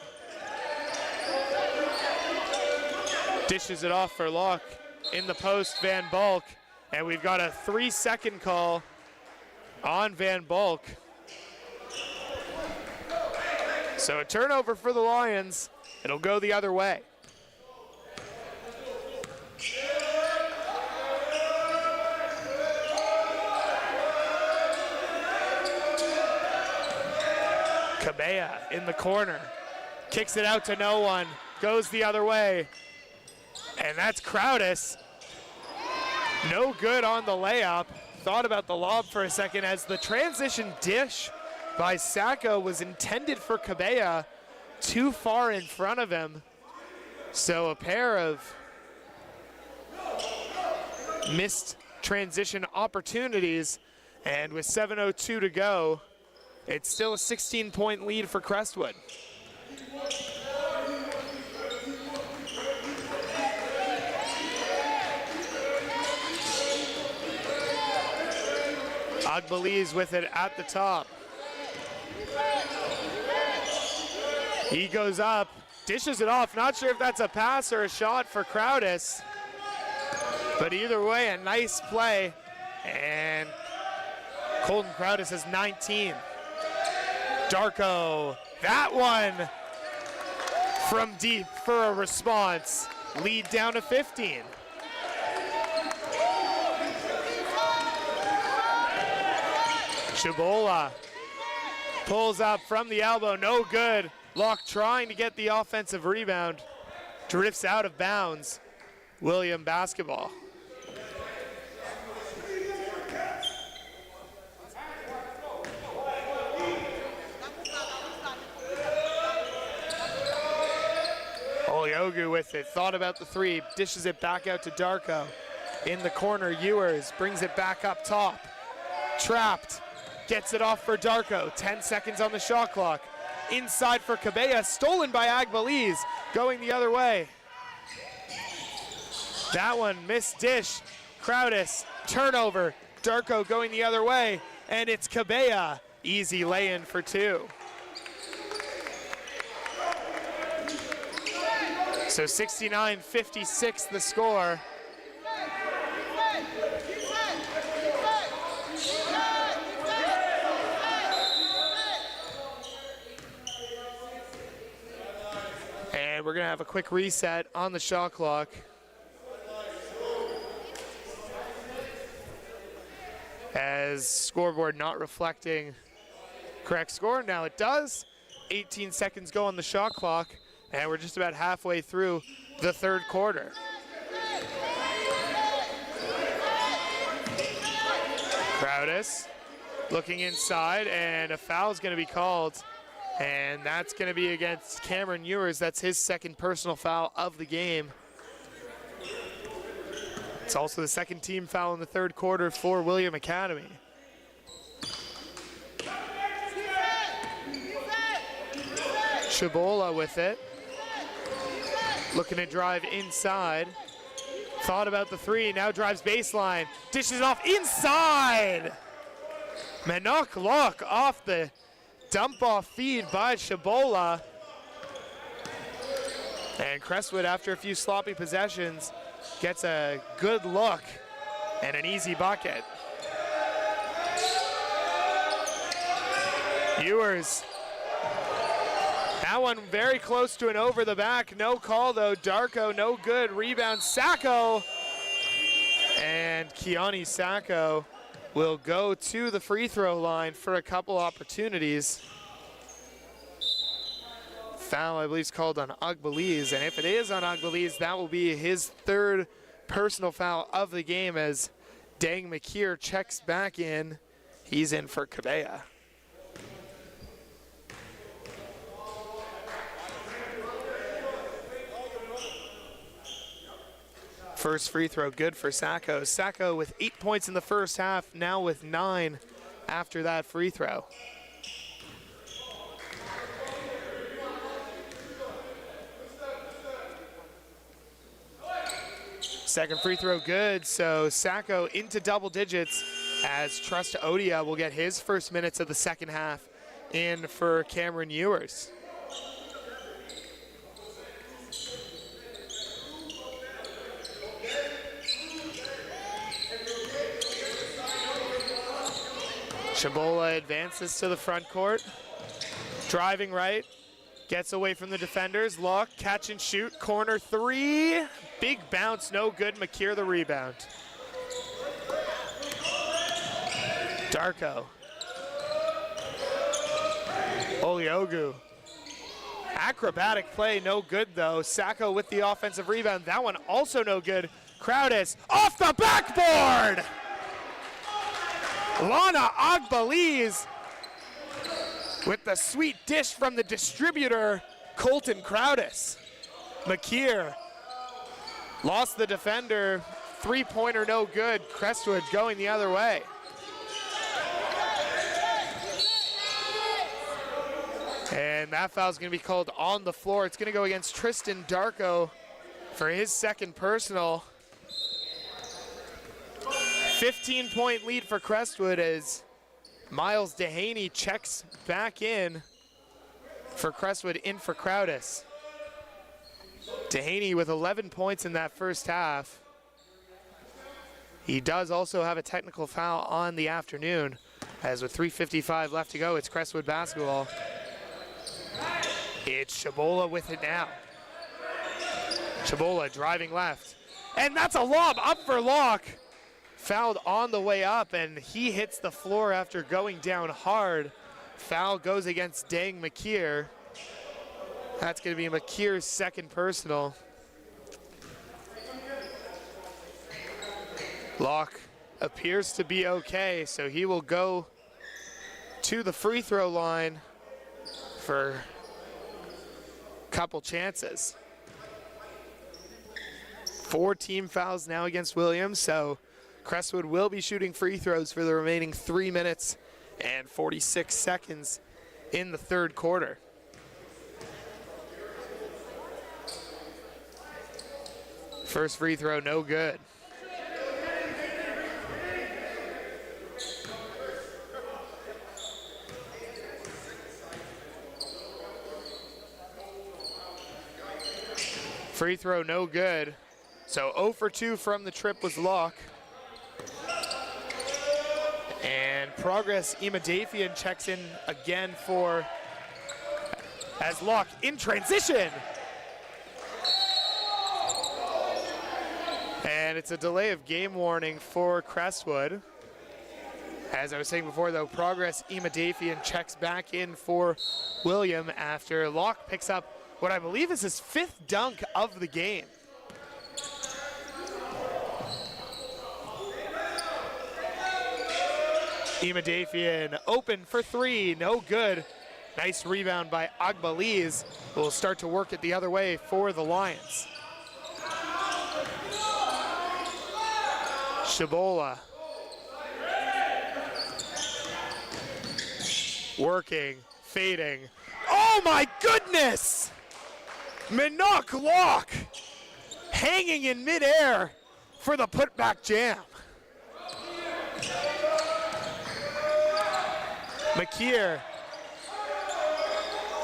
Dishes it off for Locke. In the post, Van Bulk. And we've got a 3-second call on Van Bulk. So a turnover for the Lions. It'll go the other way. Cabella in the corner. Kicks it out to no one. Goes the other way. And that's Crowdis. No good on the layup. Thought about the lob for a second as the transition dish by Sacco was intended for Cabella, too far in front of him. So a pair of missed transition opportunities, and with 7:02 to go, it's still a 16-point lead for Crestwood. Agbaliz with it at the top. He goes up, dishes it off. Not sure if that's a pass or a shot for Crowdis, but either way, a nice play. And Colton Crowdis has 19. Darko, that one from deep for a response. Lead down to 15. Shabola pulls up from the elbow, no good. Locke trying to get the offensive rebound, drifts out of bounds. William basketball. Oliogu with it, thought about the three, dishes it back out to Darko. In the corner, Ewers brings it back up top. Trapped, gets it off for Darko, 10 seconds on the shot clock. Inside for Cabella, stolen by Agbaliz, going the other way. That one, missed dish. Crowdis, turnover. Darko going the other way, and it's Cabella. Easy lay-in for two. So 69-56 the score. And we're gonna have a quick reset on the shot clock. As scoreboard not reflecting correct score. Now it does. 18 seconds go on the shot clock, and we're just about halfway through the third quarter. Crowdis looking inside, and a foul's gonna be called. And that's going to be against Cameron Ewers. That's his second personal foul of the game. It's also the second team foul in the third quarter for William Academy. Shabola with it. Looking to drive inside. Thought about the three, now drives baseline. Dishes off inside! Manok Locke off the dump off feed by Shabola. And Crestwood, after a few sloppy possessions, gets a good look and an easy bucket. Ewers. That one very close to an over the back. No call though. Darko, no good. Rebound, Sacco. And Keani Sacco will go to the free throw line for a couple opportunities. Foul, I believe, is called on Agbaliz, and if it is on Agbaliz, that will be his third personal foul of the game as Dang McKeer checks back in. He's in for Cabella. First free throw good for Sacco. Sacco with 8 points in the first half, now with 9 after that free throw. Second free throw good, so Sacco into double digits as Trust Odia will get his first minutes of the second half in for Cameron Ewers. Shabola advances to the front court, driving right, gets away from the defenders. Locke, catch and shoot, corner three, big bounce, no good. McKeer the rebound. Darko. Oliogu. Acrobatic play, no good though. Sacco with the offensive rebound. That one also no good. Crowdis off the backboard! Lana Agbaliz with the sweet dish from the distributor, Colton Crowdis. McKeer lost the defender, three-pointer no good. Crestwood going the other way. And that foul's gonna be called on the floor. It's gonna go against Tristan Darko for his second personal. 15-point lead for Crestwood as Miles Dehaney checks back in for Crestwood, in for Crowdis. Dehaney with 11 points in that first half. He does also have a technical foul on the afternoon, as with 3:55 left to go, it's Crestwood basketball. It's Chabola with it now. Chabola driving left, and that's a lob up for Locke. Fouled on the way up, and he hits the floor after going down hard. Foul goes against Dang McKeer. That's gonna be McKeer's second personal. Locke appears to be okay, so he will go to the free throw line for a couple chances. 4 team fouls now against Williams, so Crestwood will be shooting free throws for the remaining 3 minutes and 46 seconds in the third quarter. First free throw, no good. Free throw, no good. So 0 for 2 from the trip was Locke. And Progress Imadafian checks in again for, as Locke in transition. And it's a delay of game warning for Crestwood. As I was saying before though, Progress Imadafian checks back in for William after Locke picks up what I believe is his 5th dunk of the game. Imadafian open for 3, no good. Nice rebound by Agbaliz, who will start to work it the other way for the Lions. Chabola. Working, fading. Oh my goodness! Minnock Locke hanging in midair for the putback jam. McKeer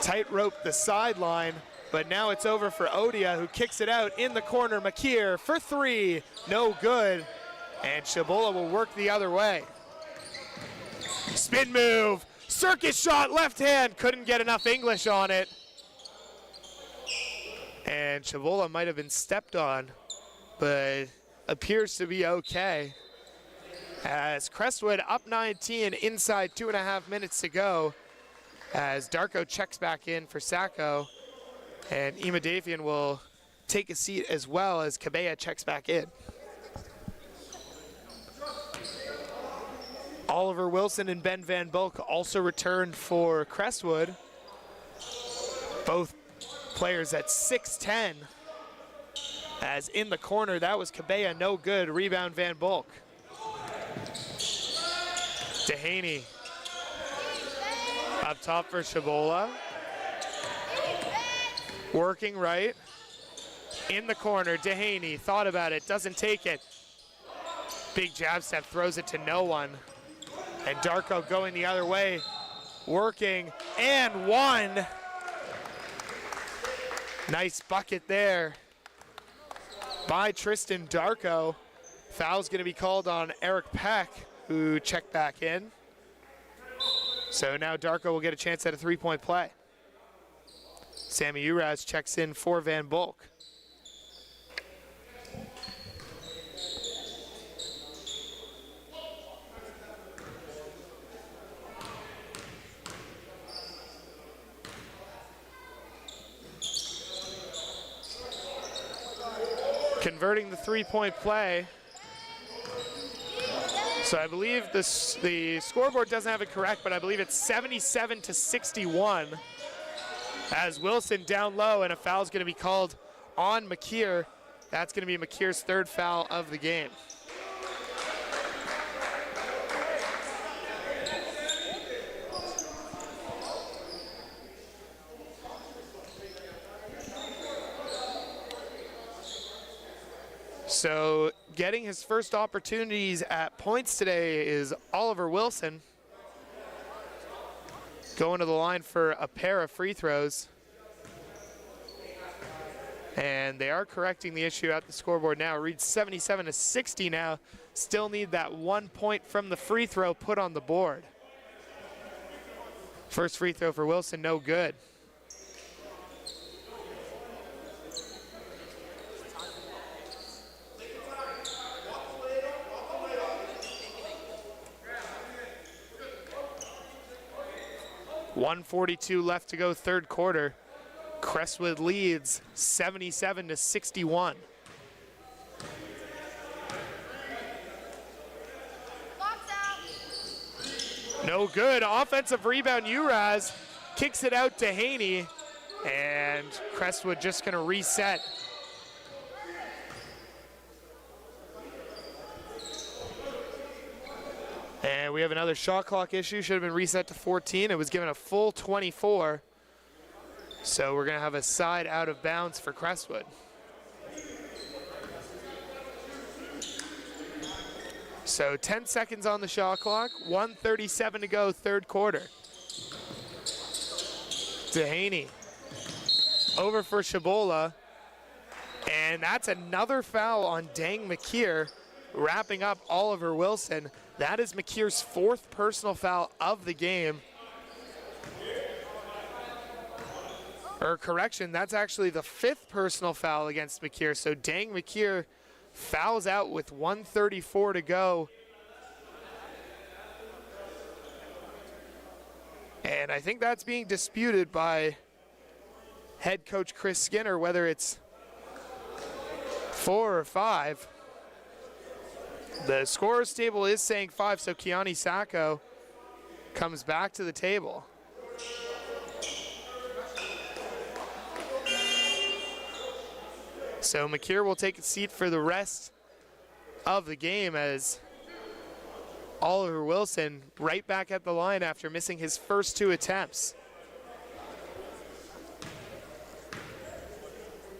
tightrope the sideline, but now it's over for Odia, who kicks it out in the corner. McKeer for 3, no good. And Chabola will work the other way. Spin move, circus shot, left hand, couldn't get enough English on it. And Chabola might have been stepped on, but appears to be okay. As Crestwood up 19 inside 2.5 minutes to go, as Darko checks back in for Sacco, and Imadafian will take a seat as well as Cabella checks back in. Oliver Wilson and Ben Van Bulk also returned for Crestwood. Both players at 6'10". As in the corner, that was Cabella, no good. Rebound Van Bulk. Dehaney up top for Chabola. Working right. In the corner, Dehaney thought about it, doesn't take it. Big jab step, throws it to no one. And Darko going the other way, working, and one. Nice bucket there by Tristan Darko. Foul's gonna be called on Eric Peck, who checked back in. So now Darko will get a chance at a 3-point play. Sammy Uraz checks in for Van Bulk. converting the three-point play. So I believe the scoreboard doesn't have it correct, but I believe it's 77-61 as Wilson down low, and a foul is going to be called on McKeer. That's going to be McKeer's third foul of the game. So getting his first opportunities at points today is Oliver Wilson. Going to the line for a pair of free throws. And they are correcting the issue at the scoreboard now. It reads 77-60 now. Still need that 1 point from the free throw put on the board. First free throw for Wilson, no good. .142 left to go, third quarter. Crestwood leads 77-61. No good. Offensive rebound, Uraz kicks it out to Haney, and Crestwood just going to reset. And we have another shot clock issue. Should have been reset to 14. It was given a full 24. So we're going to have a side out of bounds for Crestwood. So 10 seconds on the shot clock, 1:37 to go, third quarter. Dehaney over for Shabola. And that's another foul on Dang McKeer, wrapping up Oliver Wilson. That is McKeer's fourth personal foul of the game. Or correction, that's actually the fifth personal foul against McKeer. So Dang McKeer fouls out with 1:34 to go. And I think that's being disputed by head coach Chris Skinner, whether it's 4 or 5. The scorer's table is saying 5, so Kiani Sacco comes back to the table. So McKeer will take a seat for the rest of the game as Oliver Wilson right back at the line after missing his first 2 attempts.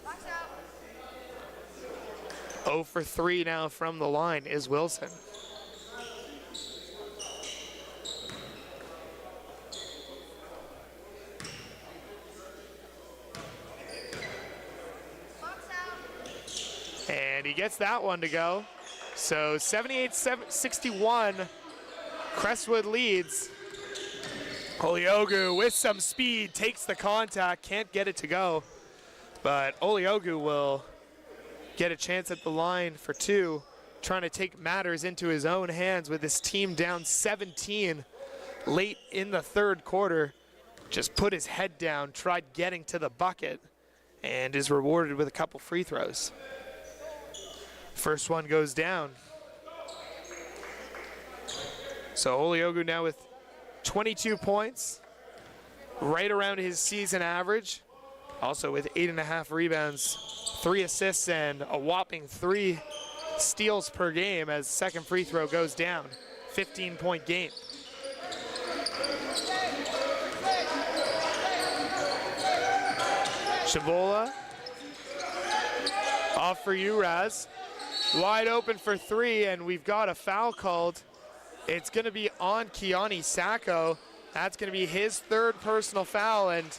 Box out. 0 for 3 now from the line is Wilson. And he gets that one to go. So 78-61, Crestwood leads. Oliogu with some speed takes the contact, can't get it to go. But Oliogu will get a chance at the line for 2, trying to take matters into his own hands with his team down 17 late in the third quarter. Just put his head down, tried getting to the bucket, and is rewarded with a couple free throws. First one goes down. So Oliogu now with 22 points, right around his season average. Also with 8.5 rebounds, 3 assists, and a whopping 3 steals per game as second free throw goes down. 15-point game. Shabola off for Uraz. Wide open for 3, and we've got a foul called. It's going to be on Kiani Sacco. That's going to be his third personal foul, and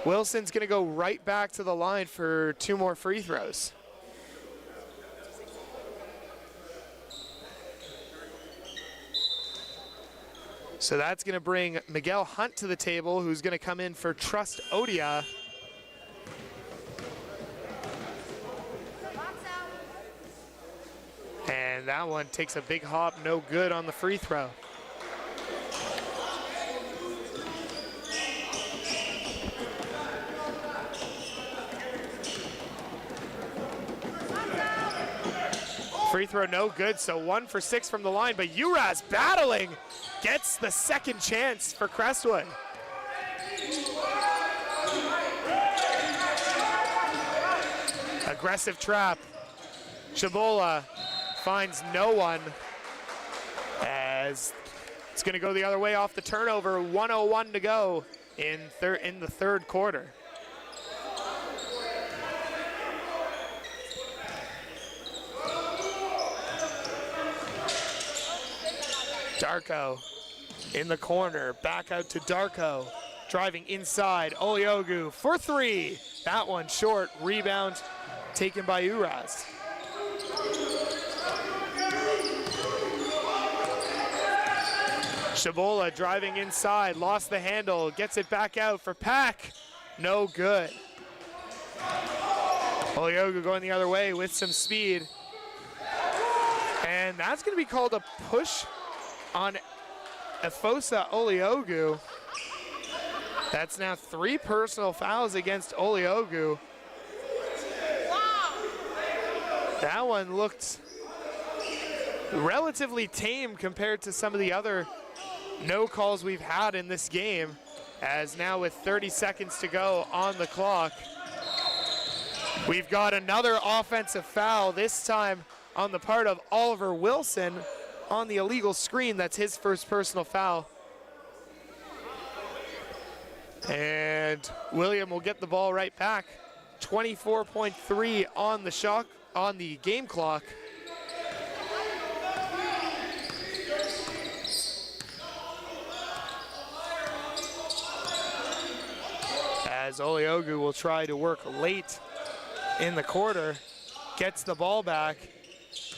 Wilson's going to go right back to the line for 2 more free throws. So that's going to bring Miguel Hunt to the table, who's going to come in for Trust Odia. And that one takes a big hop, no good on the free throw. Free throw no good, so 1 for 6 from the line, but Uraz battling, gets the second chance for Crestwood. Aggressive trap. Chabola finds no one as it's going to go the other way off the turnover. 1:01 to go in the third quarter. Darko in the corner, back out to Darko, driving inside, Oliogu for 3. That one short, rebound taken by Uraz. Chabola driving inside, lost the handle, gets it back out for Pack, no good. Oliogu going the other way with some speed. And that's gonna be called a push on Efosa Oliogu. That's now 3 personal fouls against Oliogu. That one looked relatively tame compared to some of the other no calls we've had in this game, as now with 30 seconds to go on the clock, we've got another offensive foul, this time on the part of Oliver Wilson on the illegal screen. That's his first personal foul. And William will get the ball right back. 24.3 on the game clock. As Oliogu will try to work late in the quarter, gets the ball back.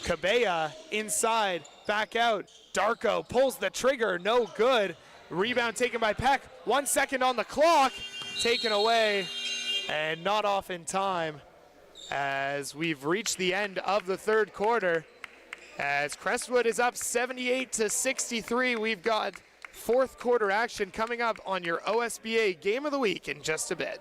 Cabella inside, back out. Darko pulls the trigger, no good. Rebound taken by Peck. 1 second on the clock, taken away and not off in time, as we've reached the end of the third quarter. As Crestwood is up 78-63, we've got fourth quarter action coming up on your OSBA Game of the Week in just a bit.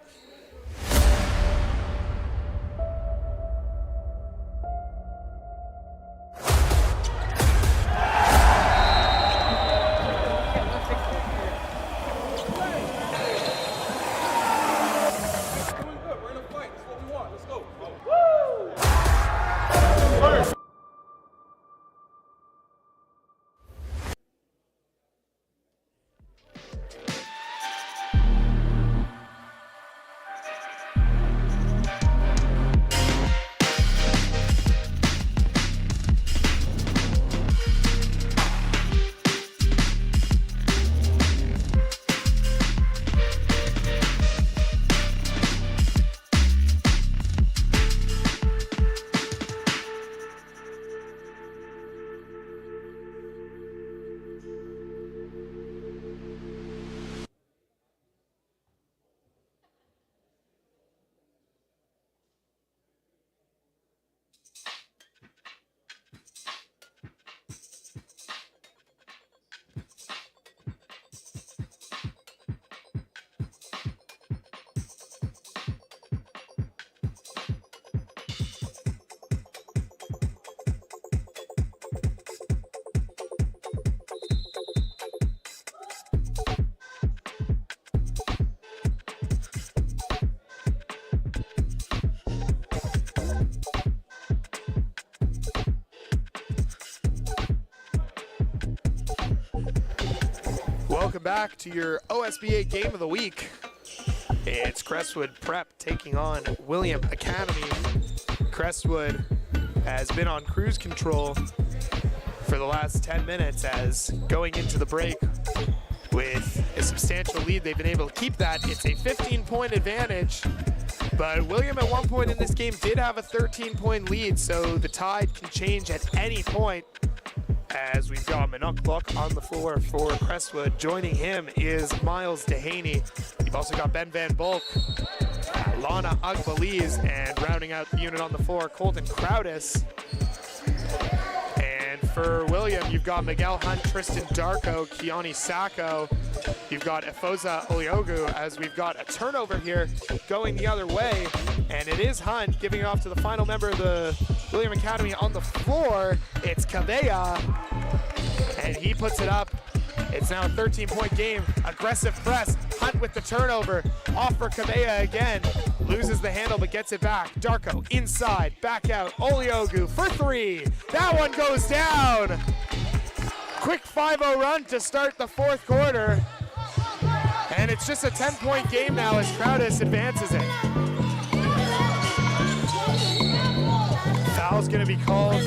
Welcome back to your OSBA Game of the Week. It's Crestwood Prep taking on William Academy. Crestwood has been on cruise control for the last 10 minutes, as going into the break with a substantial lead, they've been able to keep that. It's a 15-point advantage, but William at one point in this game did have a 13-point lead, so the tide can change at any point. As we've got Minuk on the floor for Crestwood. Joining him is Miles Dehaney. You've also got Ben Van Bulk, Lana Agbaliz, and rounding out the unit on the floor, Colton Crowdis. And for William, you've got Miguel Hunt, Tristan Darko, Keone Sacco. You've got Efosa Oliogu, as we've got a turnover here going the other way. And it is Hunt giving off to the final member of the William Academy on the floor. It's Cabella, and he puts it up. It's now a 13-point game. Aggressive press. Hunt with the turnover. Off for Cabella again. Loses the handle but gets it back. Darko inside. Back out. Oliogu for three. That one goes down. Quick 5-0 run to start the fourth quarter. And it's just a 10-point game now as Crowdis advances it. Foul's going to be called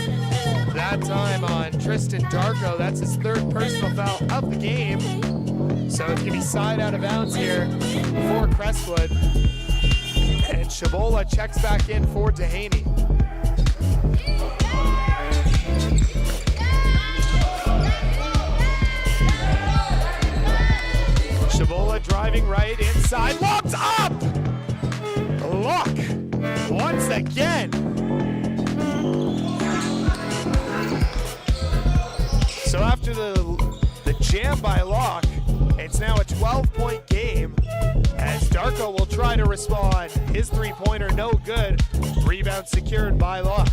that time on Tristan Darko. That's his third personal foul of the game. So it's going to be side out of bounds here for Crestwood. And Shabola checks back in for Dehaney. Shabola driving right inside, locked up! Lock once again. So after the jam by Locke, it's now a 12-point game as Darko will try to respond. His three-pointer no good. Rebound secured by Locke.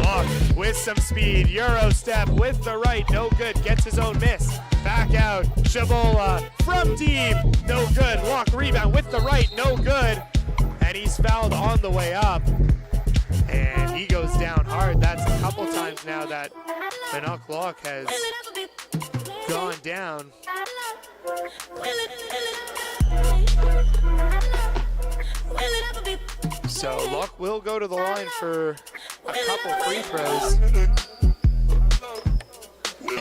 Locke with some speed. Euro step with the right, no good. Gets his own miss. Back out. Shabola from deep, no good. Locke rebound with the right, no good. And he's fouled on the way up. And he goes down hard. That's a couple times now that Minok Locke has gone down. So Locke will go to the line for a couple free throws.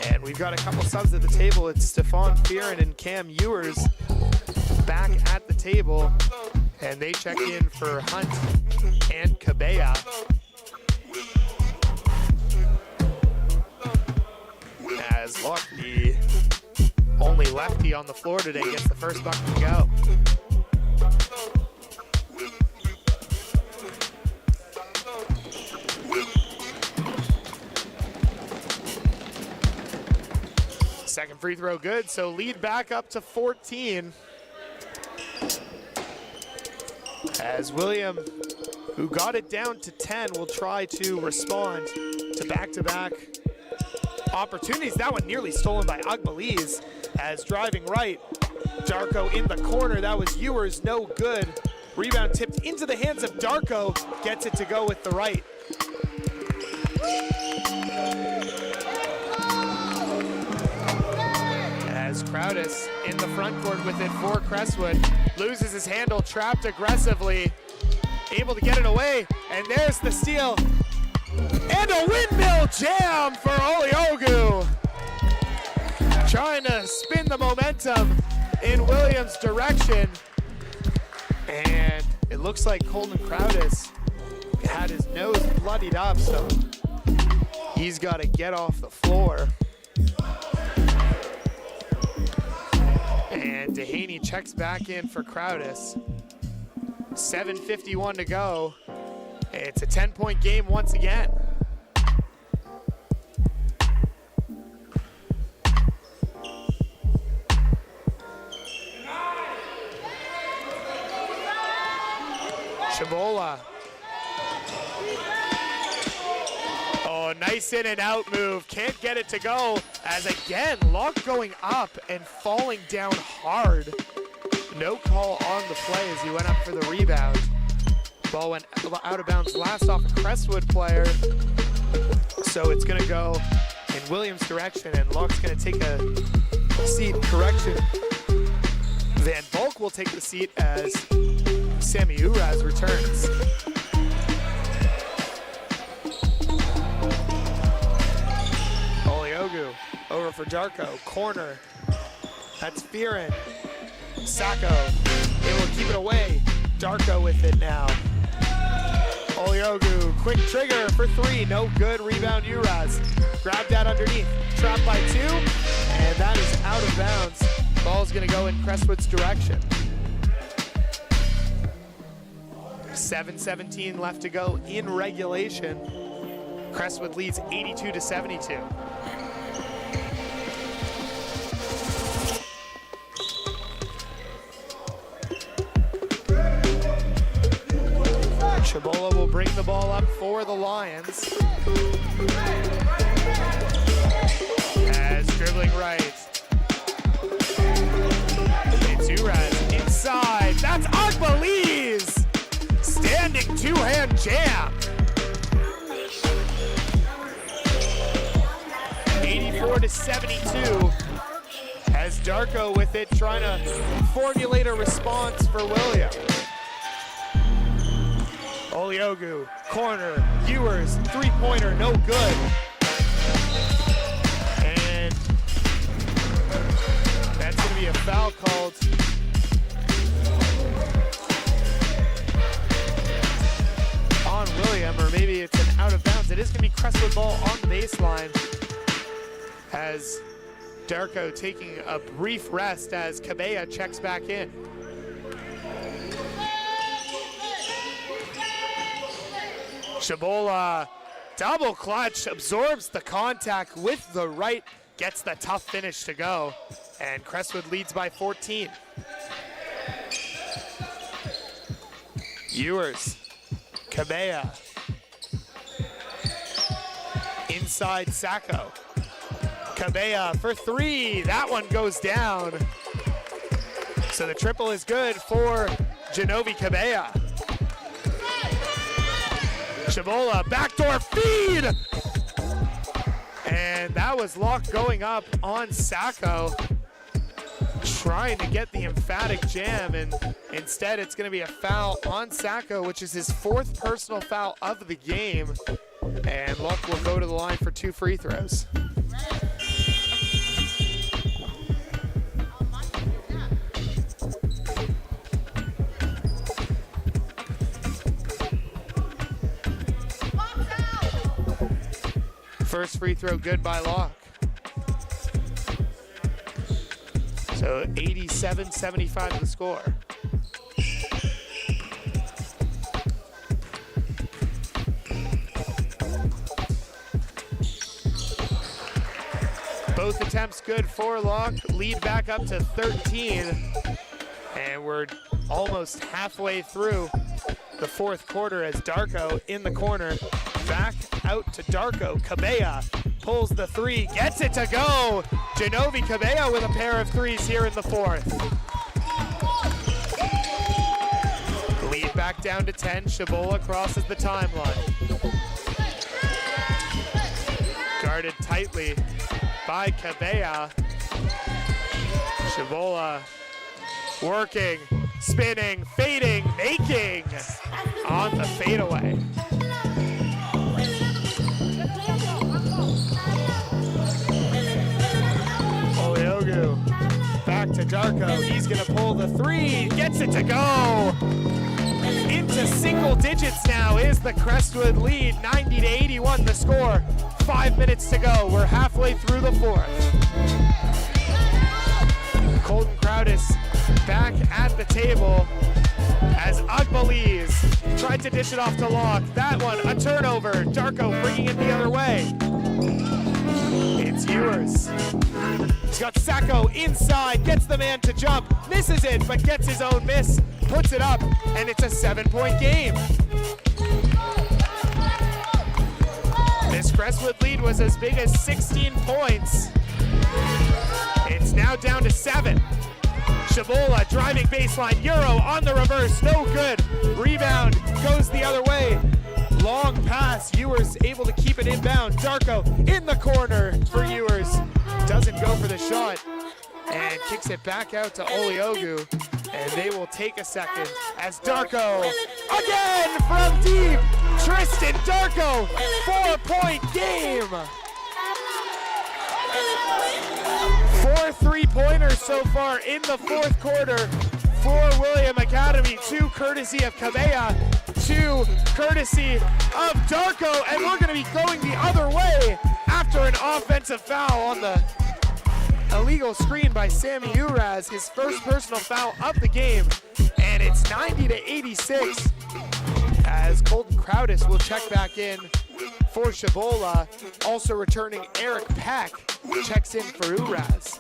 And we've got a couple subs at the table. It's Stefan Fearon and Cam Ewers back at the table. And they check in for Hunt and Cabella. As Locke, the only lefty on the floor today, gets the first bucket to go. Second free throw good, so lead back up to 14. As William, who got it down to 10, will try to respond to back-to-back opportunities. That one nearly stolen by Agbaliz as driving right. Darko in the corner. That was Ewers, no good. Rebound tipped into the hands of Darko. Gets it to go with the right. As Crowdis in the front court with it for Crestwood. Loses his handle, trapped aggressively. Able to get it away, and there's the steal. And a windmill jam for Oliogu. Trying to spin the momentum in Williams' direction. And it looks like Colton Crowdis had his nose bloodied up, so he's got to get off the floor. And Dehaney checks back in for Crowdis. 7:51 to go. It's a 10-point game once again. Shabola. Oh, nice in and out move. Can't get it to go. As again, Locke going up and falling down hard. No call on the play as he went up for the rebound. Ball went out of bounds last off a Crestwood player. So it's going to go in Williams' direction, and Locke's going to take a seat correction. Van Volk will take the seat as Sammy Uraz returns. Oliogu over for Darko. Corner. That's Fearon. Sacco able to keep it away. Darko with it now. Oliogu, quick trigger for three. No good. Rebound Uraz. Grabbed that underneath. Trapped by two. And that is out of bounds. Ball's going to go in Crestwood's direction. 7:17 left to go in regulation. Crestwood leads 82-72. Shabola will bring the ball up for the Lions. As dribbling right. It's Uraz inside. That's Agbaliz! Standing two-hand jam. 84-72. As Darko with it, trying to formulate a response for William. Oliogu, corner, Ewers, three-pointer, no good. And that's gonna be a foul called. On William, or maybe it's an out of bounds. It is gonna be Crestwood ball on the baseline. As Darko taking a brief rest as Cabella checks back in. Shabola, double clutch, absorbs the contact with the right, gets the tough finish to go, and Crestwood leads by 14. Ewers, Cabella, inside Sacco. Cabella for three, that one goes down. So the triple is good for Genovi Cabella. Shabola, backdoor feed! And that was Locke going up on Sacco, trying to get the emphatic jam, and instead it's gonna be a foul on Sacco, which is his fourth personal foul of the game. And Locke will go to the line for 2 free throws. First free throw good by Locke. So 87-75 the score. Both attempts good for Locke. Lead back up to 13. And we're almost halfway through the fourth quarter as Darko in the corner. Back out to Darko. Cabella pulls the three, gets it to go. Genovi Cabella with a pair of threes here in the fourth. Lead back down to 10. Shabola crosses the timeline. Guarded tightly by Cabella. Shabola working, spinning, fading, making on the fadeaway. Back to Darko, he's gonna pull the three, gets it to go. Into single digits now is the Crestwood lead, 90-81 the score. 5 minutes to go, we're halfway through the fourth. Colton Crowdis back at the table as Agbaliz tried to dish it off to Locke. That one, a turnover, Darko bringing it the other way. It's Ewers. He's got Sacco inside, gets the man to jump, misses it, but gets his own miss, puts it up, and it's a 7-point game. This Crestwood lead was as big as 16 points. It's now down to 7. Shabola driving baseline, Euro on the reverse, no good. Rebound goes the other way. Long pass, Ewers able to keep it inbound. Darko in the corner for Ewers. Doesn't go for the shot and kicks it back out to Oliogu, and they will take a second as Darko again from deep. Tristan Darko, 4-point game. 4 3-pointers so far in the fourth quarter for William Academy. 2 courtesy of Cabella, 2 courtesy of Darko, and we're going to be going the other way after an offensive foul on the illegal screen by Sammy Uraz, his first personal foul of the game, and it's 90-86 as Colton Crowdis will check back in for Shabola. Also returning Eric Pack checks in for Uraz.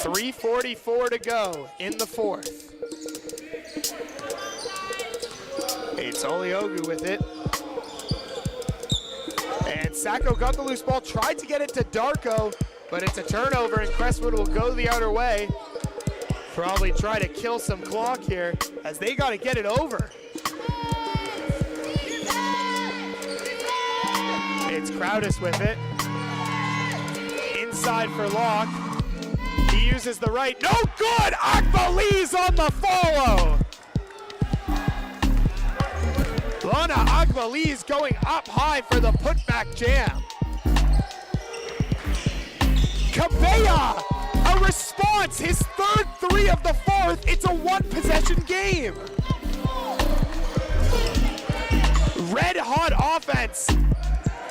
3:44 to go in the fourth. It's Oliogu with it. And Sacco got the loose ball, tried to get it to Darko, but it's a turnover and Crestwood will go the other way. Probably try to kill some clock here as they got to get it over. It's Crowdis with it. Inside for Locke. He uses the right. No good! Akbali's on the follow! Lana Akbali's going up high for the putback jam. Cabella, a response, his third three of the fourth. It's a one-possession game. Red hot offense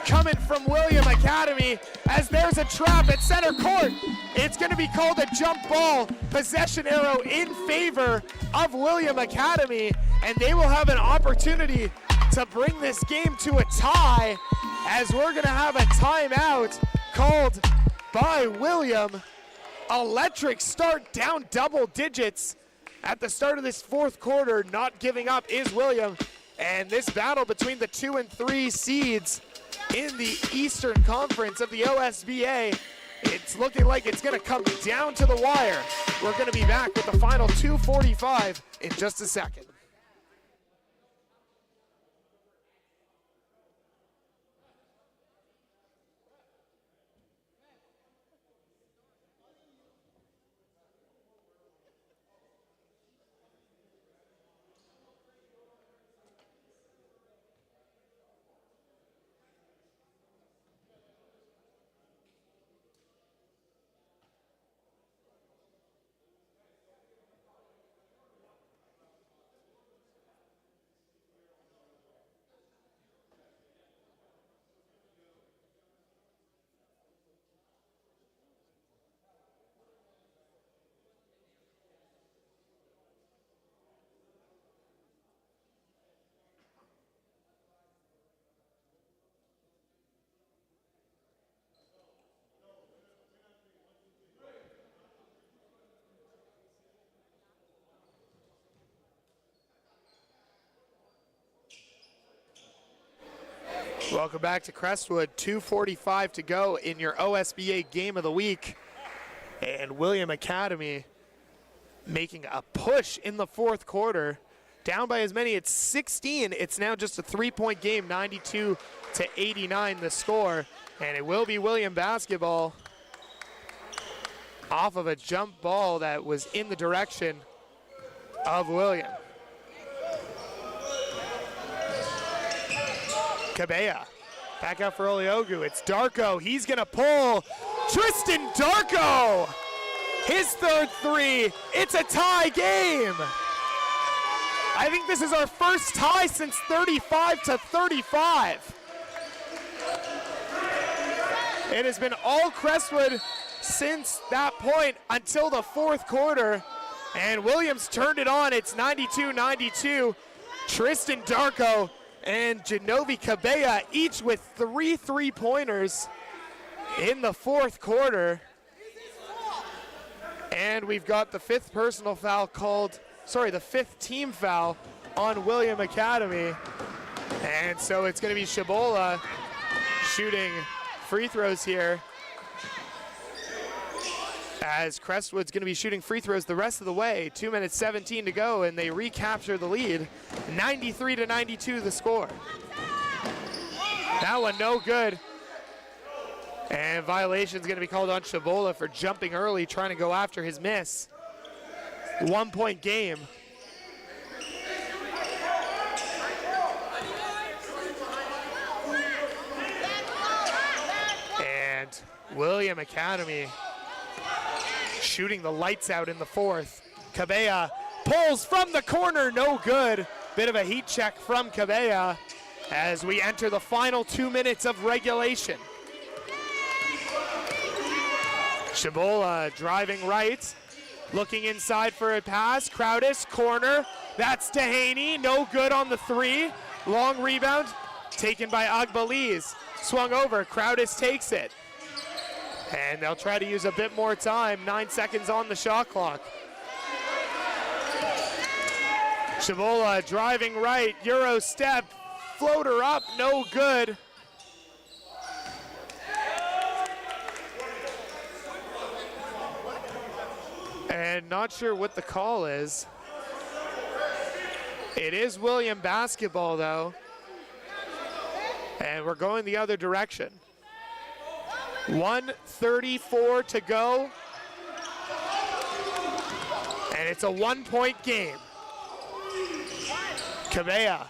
coming from William Academy as there's a trap at center court. It's going to be called a jump ball. Possession arrow in favor of William Academy, and they will have an opportunity to bring this game to a tie as we're going to have a timeout called by William. Electric start, down double digits at the start of this fourth quarter. Not giving up is William, and this battle between the 2 and 3 seeds in the Eastern Conference of the OSBA, it's looking like it's going to come down to the wire. We're going to be back with the final 2:45 in just a second. Welcome back to Crestwood. 2:45 to go in your OSBA game of the week. And William Academy making a push in the fourth quarter. Down by as many as 16. It's now just a 3-point game, 92-89 the score. And it will be William basketball off of a jump ball that was in the direction of William. Cabella, back out for Oliogu. It's Darko, he's gonna pull. Tristan Darko, his third three. It's a tie game. I think this is our first tie since 35-35. It has been all Crestwood since that point until the fourth quarter. And Williams turned it on. It's 92-92. Tristan Darko and Genovi Cabella each with 3 3-pointers in the fourth quarter. And we've got the fifth personal foul called, the fifth team foul on William Academy. And so it's going to be Shabola shooting free throws here, as Crestwood's going to be shooting free throws the rest of the way. 2 minutes 17 to go, and they recapture the lead. 93-92 the score. That one no good. And violation's going to be called on Shabola for jumping early, trying to go after his miss. 1-point game. And William Academy shooting the lights out in the fourth. Cabella pulls from the corner, no good. Bit of a heat check from Cabella as we enter the final 2 minutes of regulation. Shabola driving right, looking inside for a pass. Crowdis, corner, that's Dehaney, no good on the three. Long rebound taken by Agbaliz. Swung over, Crowdis takes it. And they'll try to use a bit more time. 9 seconds on the shot clock. Chabola driving right, Euro step, floater up, no good. And not sure what the call is. It is William basketball though. And we're going the other direction. 1:34 to go. And it's a 1-point game. Cabea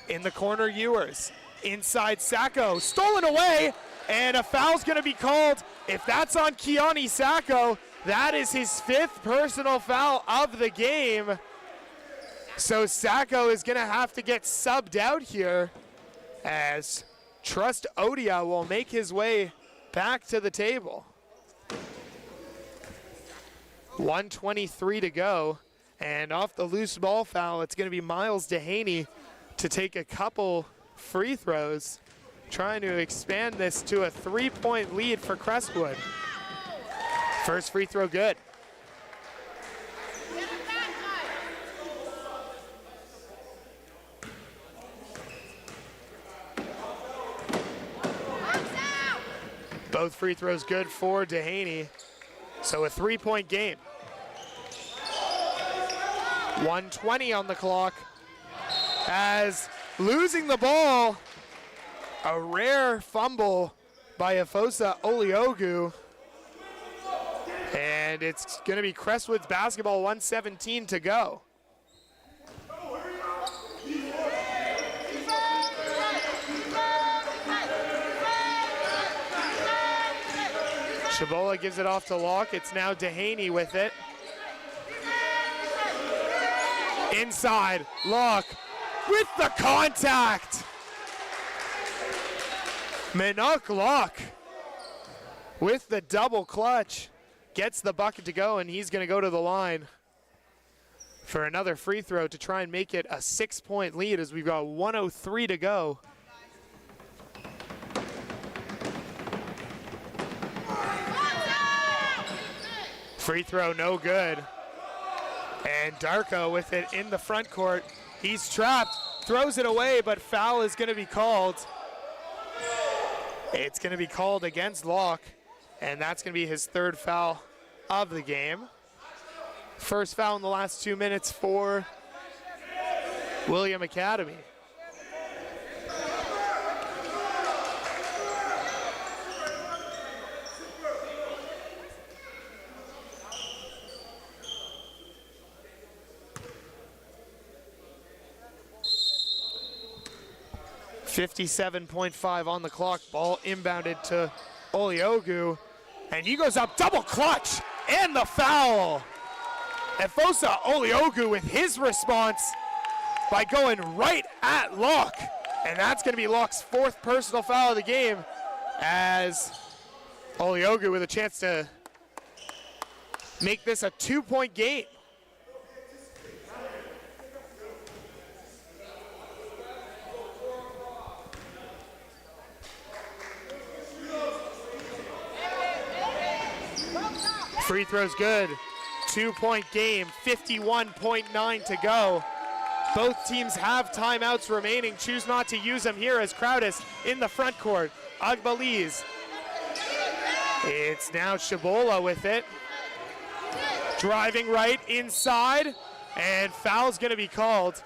in the corner, Ewers. Inside Sacco, stolen away, and a foul's gonna be called. If that's on Keone Sacco, that is his 5th personal foul of the game. So Sacco is gonna have to get subbed out here as Trust Odia will make his way back to the table. 1:23 to go. And off the loose ball foul, it's going to be Miles Dehaney to take a couple free throws, trying to expand this to a 3-point lead for Crestwood. First free throw good. Both free throws good for Dehaney. So a 3-point game. 1:20 on the clock as losing the ball, a rare fumble by Afosa Oliogu. And it's gonna be Crestwood's basketball, 1:17 to go. Chabola gives it off to Locke. It's now Dehaney with it. Inside, Locke with the contact. Minuk Locke with the double clutch. Gets the bucket to go, and he's gonna go to the line for another free throw to try and make it a 6-point lead as we've got 1:03 to go. Free throw, no good. And Darko with it in the front court. He's trapped, throws it away, but foul is gonna be called. It's gonna be called against Locke, and that's gonna be his 3rd foul of the game. First foul in the last 2 minutes for William Academy. .5 on the clock. Ball inbounded to Oliogu, and he goes up, double clutch, and the foul. Efosa Oliogu with his response by going right at Locke, and that's going to be Locke's 4th personal foul of the game, as Oliogu with a chance to make this a 2-point game. Free throw's good. 2-point game, 51.9 to go. Both teams have timeouts remaining. Choose not to use them here as Crowdis in the front court. Agbaliz. It's now Chabola with it. Driving right inside, and foul's gonna be called.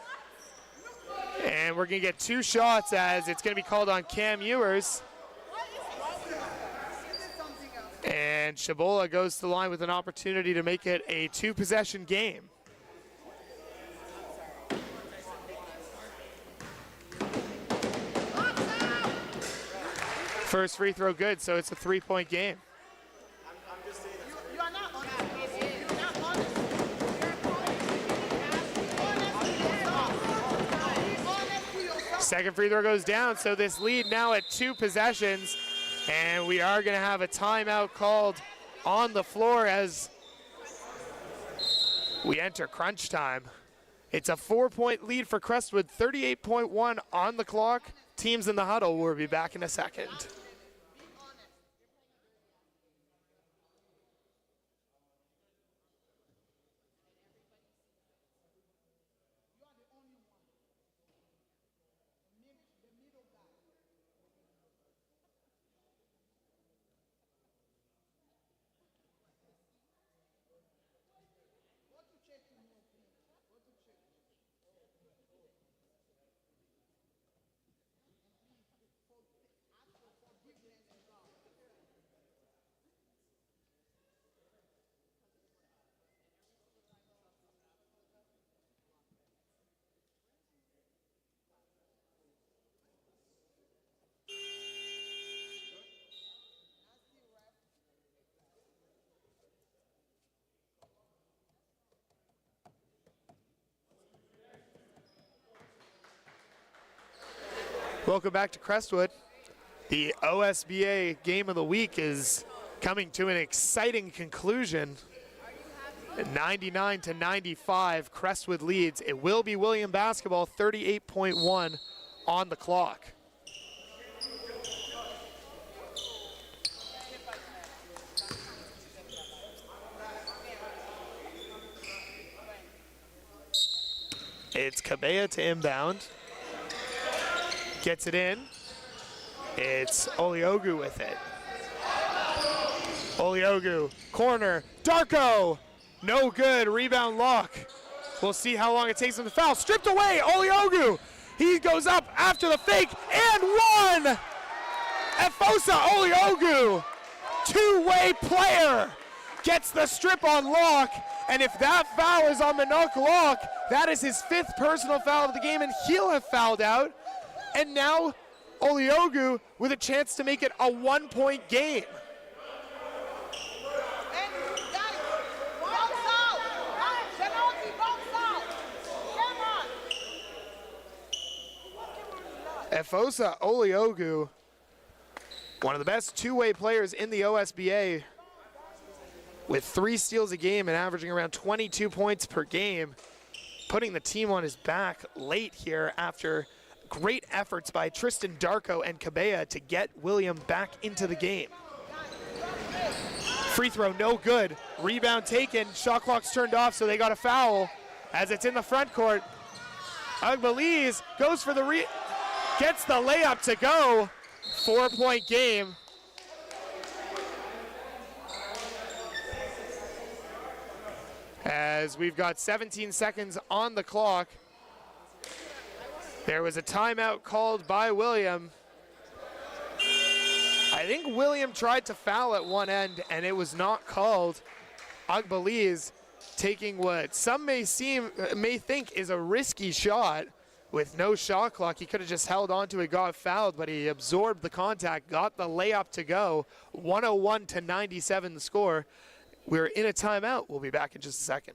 And we're gonna get 2 shots as it's gonna be called on Cam Ewers. And Chabola goes to the line with an opportunity to make it a 2-possession game. First free throw good, so it's a 3-point game. Second free throw goes down, so this lead now at 2 possessions. And we are going to have a timeout called on the floor as we enter crunch time. It's a 4-point lead for Crestwood, 38.1 on the clock. Teams in the huddle. We'll be back in a second. Welcome back to Crestwood. The OSBA game of the week is coming to an exciting conclusion. 99-95, Crestwood leads. It will be William basketball, 38.1 on the clock. It's Cabella to inbound. Gets it in. It's Oliogu with it. Oliogu, corner, Darko, no good, rebound Locke. We'll see how long it takes him to foul. Stripped away, Oliogu. He goes up after the fake and one. Efosa Oliogu, two-way player, gets the strip on Locke. And if that foul is on Minok Locke, that is his 5th personal foul of the game, and he'll have fouled out. And now Oliogu with a chance to make it a 1-point game. Efosa Oliogu, one of the best two-way players in the OSBA, with 3 steals a game and averaging around 22 points per game, putting the team on his back late here after great efforts by Tristan Darko and Cabella to get William back into the game. Free throw, no good. Rebound taken, shot clock's turned off, so they got a foul as it's in the front court. Ugbaliz goes for the gets the layup to go. 4-point game. As we've got 17 seconds on the clock. There was a timeout called by William. I think William tried to foul at one end and it was not called. Ugbaliz taking what some may think is a risky shot with no shot clock. He could have just held on to it, got fouled, but he absorbed the contact, got the layup to go. 101-97 the score. We're in a timeout. We'll be back in just a second.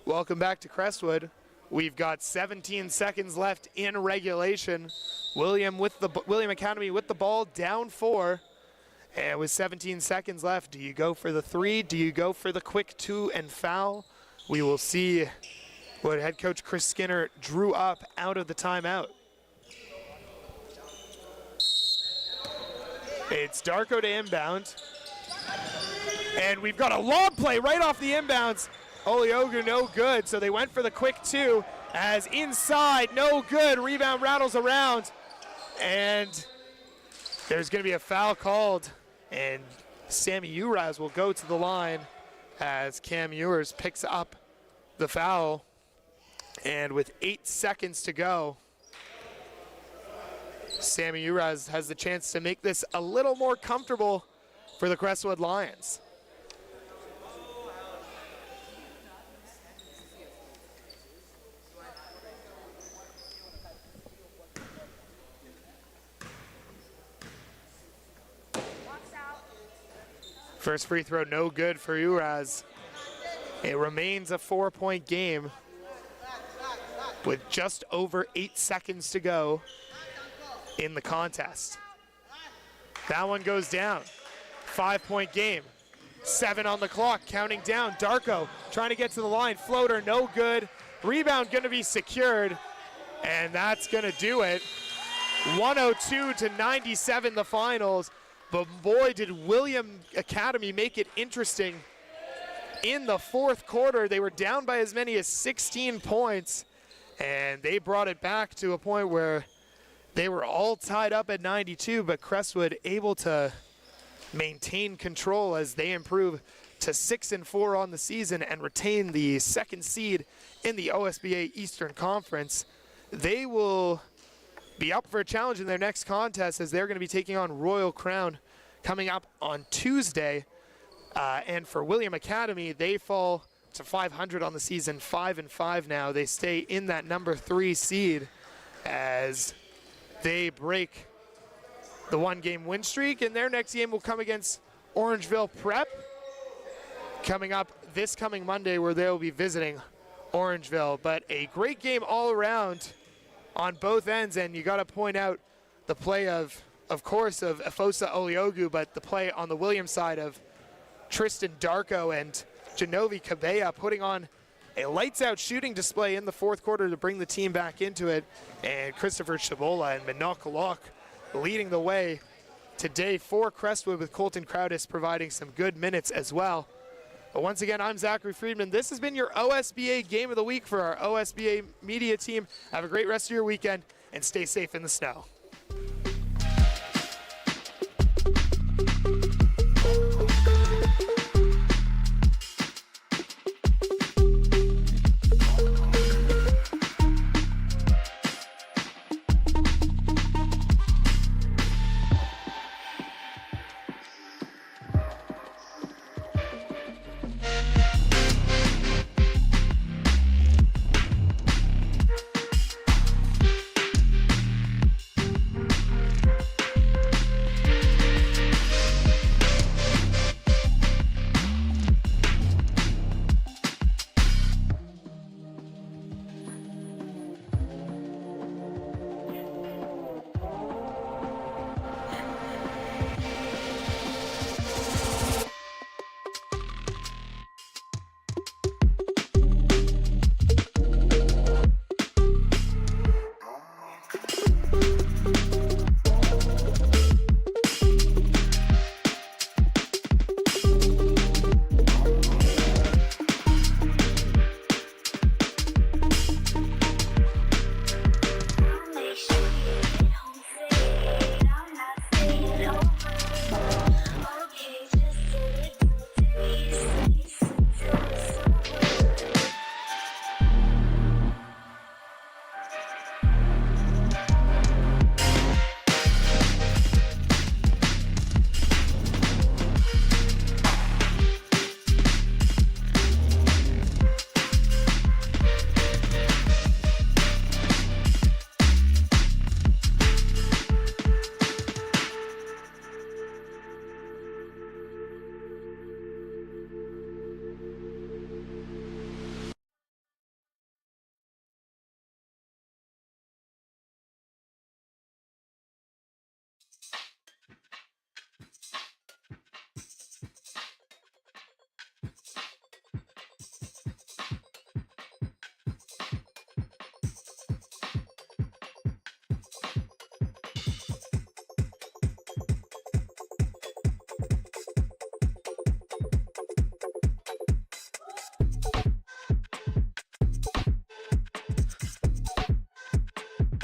Welcome back to Crestwood. We've got 17 seconds left in regulation. William Academy with the ball, down 4. And with 17 seconds left, do you go for the 3? Do you go for the quick 2 and foul? We will see what head coach Chris Skinner drew up out of the timeout. It's Darko to inbound. And we've got a lob play right off the inbounds. Oliogu no good, so they went for the quick 2 as inside, no good, rebound rattles around, and there's going to be a foul called, and Sammy Uraz will go to the line as Cam Ewers picks up the foul, and with 8 seconds to go, Sammy Uraz has the chance to make this a little more comfortable for the Crestwood Lions. First free throw, no good for Uraz. It remains a 4-point game with just over 8 seconds to go in the contest. That one goes down. 5-point game. 7 on the clock, counting down. Darko trying to get to the line. Floater, no good. Rebound going to be secured, and that's going to do it. 102-97 the finals. But boy, did William Academy make it interesting. In the 4th quarter, they were down by as many as 16 points, and they brought it back to a point where they were all tied up at 92, but Crestwood able to maintain control as they improve to 6-4 on the season and retain the second seed in the OSBA Eastern Conference. They will be up for a challenge in their next contest as they're going to be taking on Royal Crown coming up on Tuesday. And for William Academy, they fall to 500 on the season, 5-5 now. They stay in that number 3 seed as they break the 1-game win streak, and their next game will come against Orangeville Prep coming up this coming Monday, where they'll be visiting Orangeville. But a great game all around on both ends, and you got to point out the play of course, of Efosa Oliogu, but the play on the Williams side of Tristan Darko and Genovi Cabella putting on a lights-out shooting display in the fourth quarter to bring the team back into it, and Christopher Chabola and Minokalok leading the way today for Crestwood, with Colton Crowdis providing some good minutes as well. But once again, I'm Zachary Friedman. This has been your OSBA Game of the Week for our OSBA media team. Have a great rest of your weekend and stay safe in the snow.